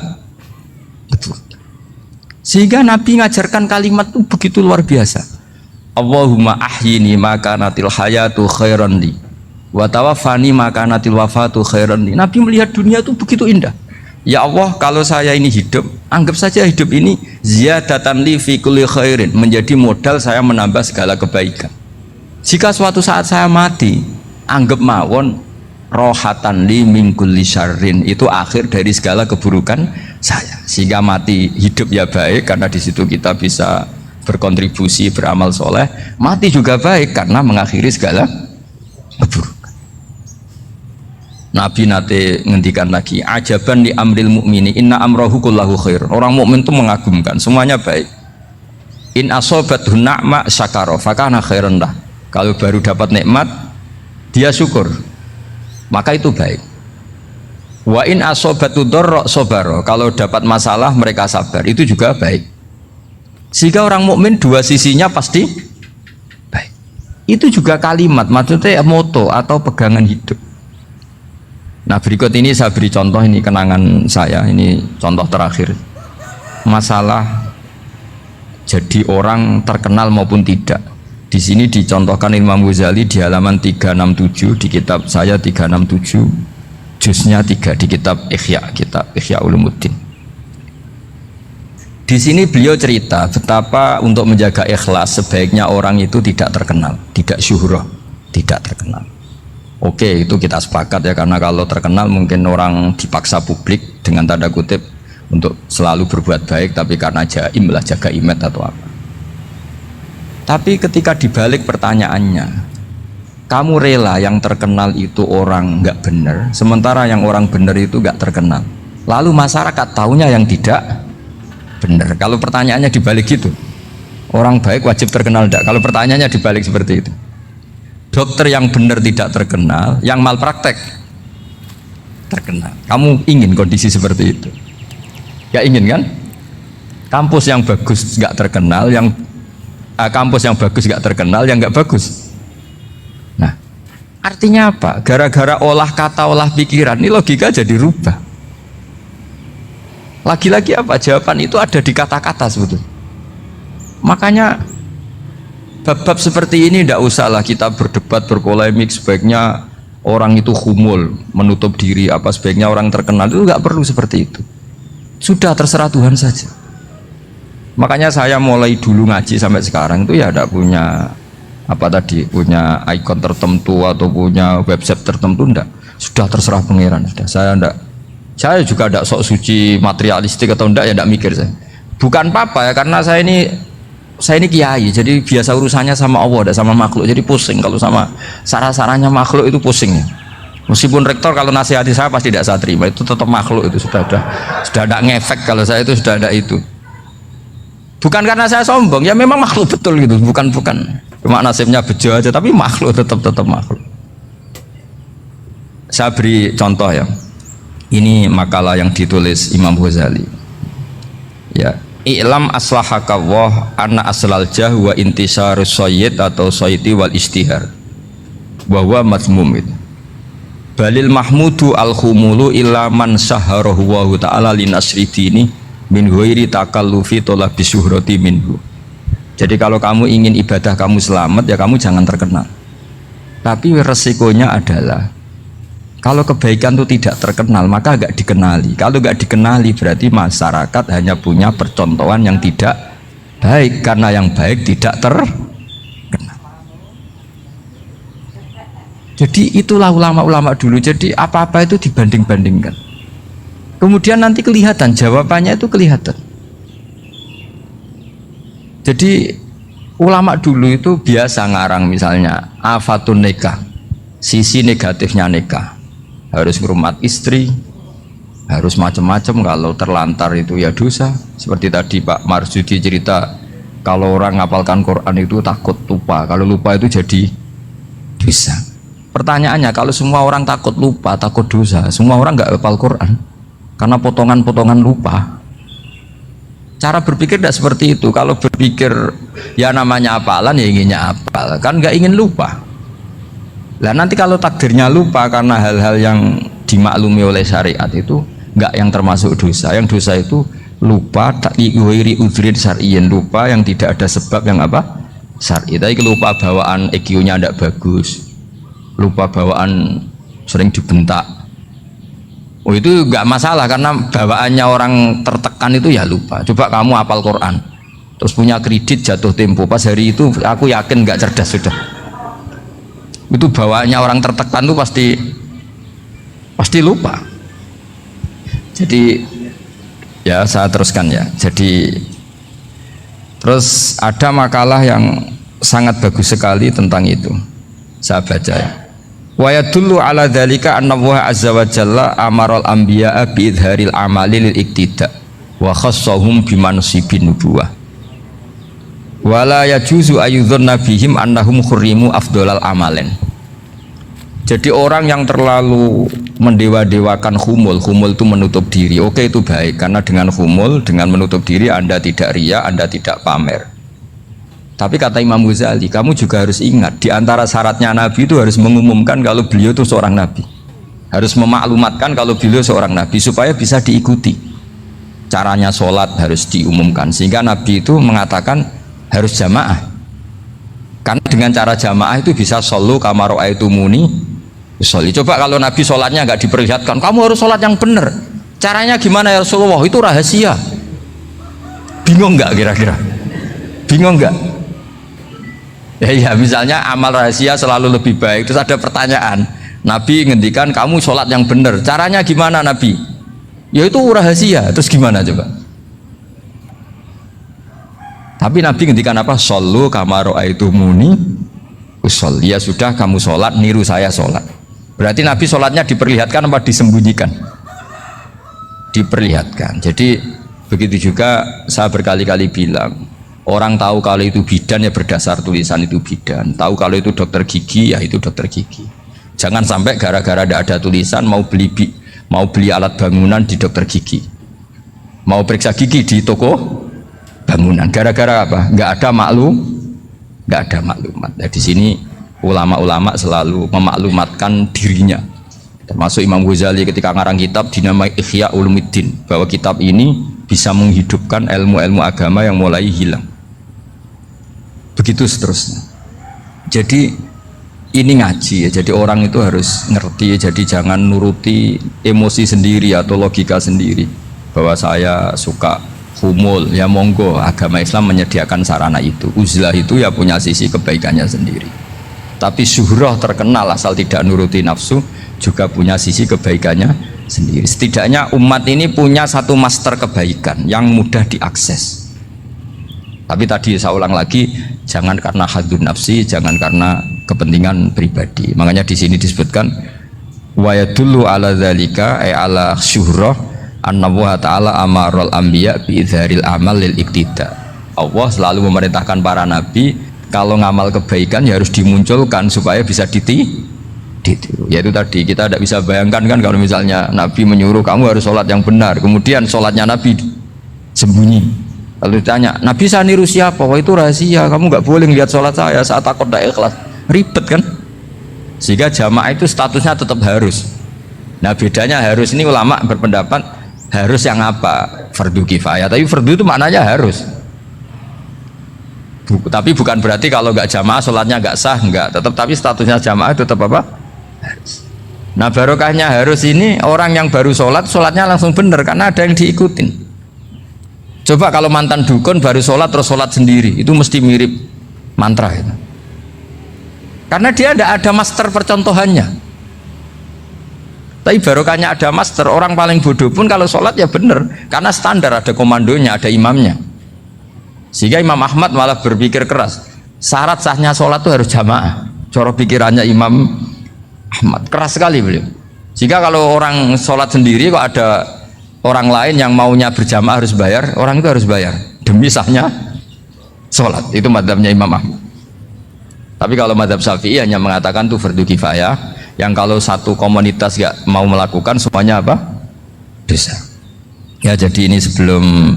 [SPEAKER 1] keburukan. Sehingga Nabi ngajarkan kalimat itu begitu luar biasa. Allahumma ahyini maka natil hayatu khairan li wa tawaffani maka natil wafatu khairan li. Nabi melihat dunia itu begitu indah. Ya Allah, kalau saya ini hidup, anggap saja hidup ini ziyadatan li fi kulli khairin, menjadi modal saya menambah segala kebaikan. Jika suatu saat saya mati, anggap mawon rohatan li min kulli syarrin, itu akhir dari segala keburukan saya. Sehingga mati hidup ya baik karena di situ kita bisa berkontribusi beramal soleh. Mati juga baik karena mengakhiri segala keburukan. Nabi nate ngendikan lagi, ajaban li amril mukmini inna amrohu kullahu khair. Orang mukmin itu mengagumkan, semuanya baik. In asobathu na'ma syakara fakana khairan lah. Kalau baru dapat nikmat dia syukur, maka itu baik. Wa in asobatu dharra sabara. Kalau dapat masalah mereka sabar, itu juga baik. Sehingga orang mukmin dua sisinya pasti baik. Itu juga kalimat, maksudnya moto atau pegangan hidup. Nah berikut ini saya beri contoh, ini kenangan saya, ini contoh terakhir. Masalah jadi orang terkenal maupun tidak. Di sini dicontohkan Imam Ghazali di halaman 367 di kitab saya 367, juznya 3 di kitab Ihya Ulumuddin. Di sini beliau cerita betapa untuk menjaga ikhlas sebaiknya orang itu tidak terkenal, tidak syuhrah, tidak terkenal. Oke, itu kita sepakat ya, karena kalau terkenal mungkin orang dipaksa publik dengan tanda kutip untuk selalu berbuat baik, tapi karena jaim lah, jaga image atau apa. Tapi ketika dibalik pertanyaannya, kamu rela yang terkenal itu orang nggak benar, sementara yang orang benar itu nggak terkenal. Lalu masyarakat tahunya yang tidak benar. Kalau pertanyaannya dibalik gitu, orang baik wajib terkenal enggak? Kalau pertanyaannya dibalik seperti itu. Dokter yang benar tidak terkenal, yang malpraktek terkenal. Kamu ingin kondisi seperti itu? Gak ingin kan? Kampus yang bagus gak terkenal, yang kampus yang bagus gak terkenal, yang gak bagus. Nah, artinya apa? Gara-gara olah kata, olah pikiran, ini logika jadi rubah. Lagi-lagi apa? Jawaban itu ada di kata-kata sebetulnya. Makanya bab-bab seperti ini tidak usahlah kita berdebat, berpolemik. Sebaiknya orang itu humul, menutup diri, apa sebaiknya orang terkenal, itu nggak perlu seperti itu. Sudah terserah Tuhan saja. Makanya saya mulai dulu ngaji sampai sekarang itu ya tidak punya punya ikon tertentu atau punya website tertentu, enggak. Sudah terserah pangeran. Sudah. Saya juga tidak sok suci materialistik atau enggak, ya tidak mikir saya. Bukan apa-apa ya, karena saya ini kiai, jadi biasa urusannya sama Allah, tidak sama makhluk. Jadi pusing kalau sama sarah-sarahnya makhluk itu pusing. Meskipun rektor kalau nasihati saya pasti tidak saya terima, itu tetap makhluk, itu sudah ada ngefek. Kalau saya itu sudah ada itu. Bukan karena saya sombong, ya memang makhluk betul gitu. Bukan cuma nasibnya bejo aja, tapi makhluk tetap makhluk. Saya beri contoh ya. Ini makalah yang ditulis Imam Ghazali. Ya. I'lam aslahaka Allah anna aslal jah wa intisarus sayyid atau sayyidi wal istihar wa huwa mazmum itu. Balil mahmudu al khumulu illa man saharahu wa ta'ala linasri dini min ghairi takallufi talabi syuhrati minhu. Jadi kalau kamu ingin ibadah kamu selamat, ya kamu jangan terkenal. Tapi resikonya adalah kalau kebaikan itu tidak terkenal, maka gak dikenali. Kalau gak dikenali berarti masyarakat hanya punya percontohan yang tidak baik, karena yang baik tidak terkenal. Jadi itulah ulama-ulama dulu. Jadi apa-apa itu dibanding-bandingkan. Kemudian nanti kelihatan, jawabannya itu kelihatan. Jadi ulama dulu itu biasa ngarang misalnya afatun nikah, sisi negatifnya nikah, harus ngurmat istri, harus macam-macam, kalau terlantar itu ya dosa. Seperti tadi Pak Marsudi cerita, kalau orang ngapalkan Quran itu takut lupa, kalau lupa itu jadi dosa. Pertanyaannya, kalau semua orang takut lupa, takut dosa, semua orang nggak hafal Quran karena potongan-potongan lupa. Cara berpikir tidak seperti itu. Kalau berpikir ya namanya hafalan ya inginnya hafal, kan nggak ingin lupa. Lah nanti kalau takdirnya lupa karena hal-hal yang dimaklumi oleh syariat itu nggak yang termasuk dosa. Yang dosa itu lupa takwiri udhrin syar'iyyin, lupa yang tidak ada sebab yang apa? Syar'i. Tapi lupa bawaan EQ-nya tidak bagus, lupa bawaan sering dibentak. Oh itu nggak masalah karena bawaannya orang tertekan itu ya lupa. Coba kamu hafal Quran, terus punya kredit jatuh tempo, pas hari itu aku yakin nggak cerdas sudah. Itu bawaannya orang tertekan itu pasti lupa. Jadi ya saya teruskan ya. Jadi terus ada makalah yang sangat bagus sekali tentang itu. Saya baca ya. Wa yadullu ala dzalika anna Allah azza wa jalla amaral anbiya'a bi idharil amali lil iktida wa khassahum bi mansibin nubuwah. Wa la yajuzu ayyudhanna bihim annahum khurrimu afdhalal amalen. Jadi orang yang terlalu mendewa-dewakan khumul itu menutup diri. Oke, itu baik karena dengan khumul, dengan menutup diri Anda tidak riya, Anda tidak pamer. Tapi kata Imam Ghazali, kamu juga harus ingat di antara syaratnya Nabi itu harus mengumumkan kalau beliau itu seorang Nabi, harus memaklumatkan kalau beliau seorang Nabi supaya bisa diikuti. Caranya sholat harus diumumkan sehingga Nabi itu mengatakan harus jamaah, karena dengan cara jamaah itu bisa shollu kama ra'aitumuni usolli. Coba kalau Nabi sholatnya nggak diperlihatkan, kamu harus sholat yang benar, caranya gimana ya Rasulullah, itu rahasia. Bingung nggak kira-kira? Bingung nggak? Ya misalnya amal rahasia selalu lebih baik. Terus ada pertanyaan, Nabi ngendikan kamu sholat yang benar, caranya gimana Nabi? Ya itu rahasia. Terus gimana coba? Tapi Nabi ngendikan apa? Shollu kama ra'aitumuni usolli. Ya sudah, kamu sholat niru saya sholat. Berarti Nabi sholatnya diperlihatkan apa disembunyikan? Diperlihatkan. Jadi begitu juga saya berkali-kali bilang, orang tahu kalau itu bidan ya berdasar tulisan itu bidan, tahu kalau itu dokter gigi ya itu dokter gigi. Jangan sampai gara-gara tidak ada tulisan mau beli alat bangunan di dokter gigi, mau periksa gigi di toko bangunan. Gara-gara apa? Nggak ada maklumat. Nah, di sini ulama-ulama selalu memaklumatkan dirinya. Termasuk Imam Ghazali ketika ngarang kitab dinamai Ihya Ulumuddin, bahwa kitab ini bisa menghidupkan ilmu-ilmu agama yang mulai hilang. Begitu seterusnya. Jadi ini ngaji ya, jadi orang itu harus ngerti ya, jadi jangan nuruti emosi sendiri atau logika sendiri bahwa saya suka humul, ya monggo, agama Islam menyediakan sarana itu. Uzlah itu ya punya sisi kebaikannya sendiri, tapi syuhrah terkenal asal tidak nuruti nafsu juga punya sisi kebaikannya sendiri. Setidaknya umat ini punya satu master kebaikan yang mudah diakses. Tapi tadi saya ulang lagi, jangan karena hadun nafsi, jangan karena kepentingan pribadi. Makanya di sini disebutkan wa yadullu ala dzalika ay ala syuhrah anna wa ta'ala amaral anbiya bi idharil amal lil iktida. Allah selalu memerintahkan para nabi kalau ngamal kebaikan ya harus dimunculkan supaya bisa ditiru. Yaitu tadi kita tidak bisa bayangkan kan kalau misalnya Nabi menyuruh kamu harus sholat yang benar, kemudian sholatnya Nabi sembunyi. Lalu ditanya, Nabi saya niru siapa? Wah itu rahasia, kamu nggak boleh lihat sholat saya, saat takut tidak ikhlas. Ribet kan? Sehingga jamaah itu statusnya tetap harus. Nah bedanya harus ini ulama berpendapat harus yang apa? Fardu kifayah. Tapi fardu itu maknanya harus. Tapi bukan berarti kalau nggak jamaah sholatnya nggak sah, nggak. Tetap, tapi statusnya jamaah tetap apa? Harus. Nah barokahnya harus ini orang yang baru sholat, sholatnya langsung benar karena ada yang diikutin. Coba kalau mantan dukun baru sholat terus sholat sendiri, itu mesti mirip mantra itu. Karena dia tidak ada master percontohannya. Tapi barokahnya ada master, orang paling bodoh pun kalau sholat ya benar, karena standar ada komandonya, ada imamnya. Sehingga Imam Ahmad malah berpikir keras. Syarat sahnya sholat itu harus jamaah. Cara pikirannya Imam Ahmad keras sekali beliau. Jika kalau orang sholat sendiri kok ada orang lain yang maunya berjamaah harus bayar, orang itu harus bayar demi sahnya sholat. Itu madzhabnya Imam Ahmad. Tapi kalau madzhab Syafi'i hanya mengatakan itu fardu kifayah, yang kalau satu komunitas gak mau melakukan semuanya apa? Dosa. Ya jadi ini sebelum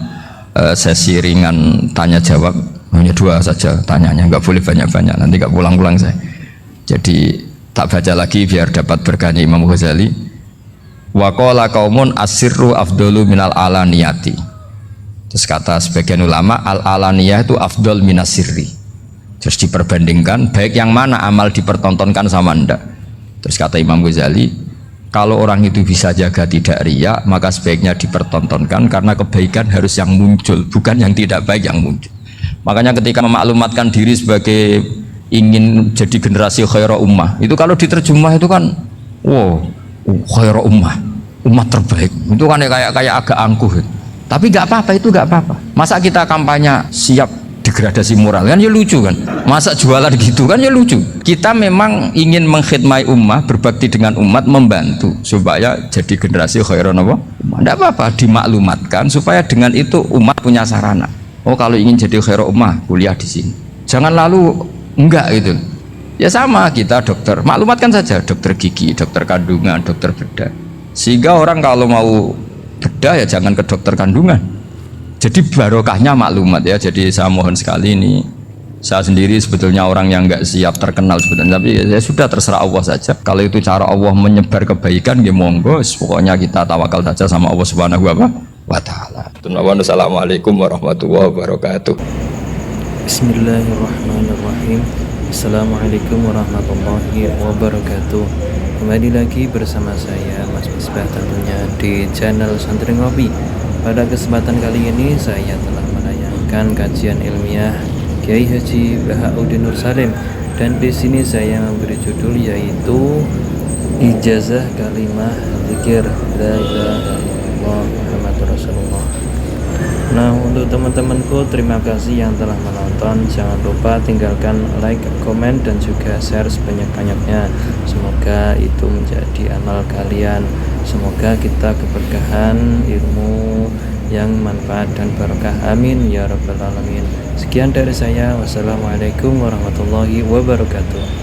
[SPEAKER 1] sesi ringan tanya jawab, hanya 2 saja tanyanya, nggak boleh banyak-banyak, nanti nggak pulang-pulang saya. Jadi tak baca lagi biar dapat berkahnya Imam Ghazali. Wa qala qaumun asirru afdalu minal alaniyati. Terus kata sebagian ulama al alaniyah itu afdal minas sirri. Terus diperbandingkan baik yang mana amal dipertontonkan sama ndak. Terus kata Imam Ghazali, kalau orang itu bisa jaga tidak riya, maka sebaiknya dipertontonkan karena kebaikan harus yang muncul, bukan yang tidak baik yang muncul. Makanya ketika memaklumatkan diri sebagai ingin jadi generasi khairah ummah, itu kalau diterjemah itu kan wow, khairah ummah, umat terbaik. Itu kan kayak agak angkuh. Tapi nggak apa-apa, itu nggak apa-apa. Masa kita kampanye siap degradasi moral kan ya lucu kan. Masa jualan gitu kan ya lucu. Kita memang ingin mengkhidmati ummah, berbakti dengan umat, membantu supaya jadi generasi khairah ummah. Nggak apa-apa, dimaklumatkan supaya dengan itu umat punya sarana. Oh kalau ingin jadi khairah ummah, kuliah di sini. Jangan lalu enggak gitu. Ya sama kita dokter, maklumatkan saja dokter gigi, dokter kandungan, dokter bedah. Sehingga orang kalau mau bedah ya jangan ke dokter kandungan. Jadi barokahnya maklumat ya. Jadi saya mohon sekali ini, saya sendiri sebetulnya orang yang nggak siap terkenal sebetulnya, tapi ya sudah terserah Allah saja. Kalau itu cara Allah menyebar kebaikan, ya monggo. Pokoknya kita tawakal saja sama Allah Subhanahu wa Ta'ala. Assalamualaikum warahmatullahi wabarakatuh.
[SPEAKER 2] Bismillahirrahmanirrahim. Assalamualaikum warahmatullahi wabarakatuh. Kembali lagi bersama saya Mas Misbah tentunya di channel Santri Ngopi. Pada kesempatan kali ini saya telah menayangkan kajian ilmiah Kiai Haji Bahauddin Nur Salim, dan di sini saya memberi judul yaitu Ijazah Kalimah Zikir La ilaha illallah Muhammadur Rasulullah. Nah, untuk teman-temanku, terima kasih yang telah menonton. Jangan lupa tinggalkan like, komen, dan juga share sebanyak-banyaknya. Semoga itu menjadi amal kalian. Semoga kita keberkahan ilmu yang manfaat dan barokah. Amin ya rabbal alamin. Sekian dari saya. Wassalamualaikum warahmatullahi wabarakatuh.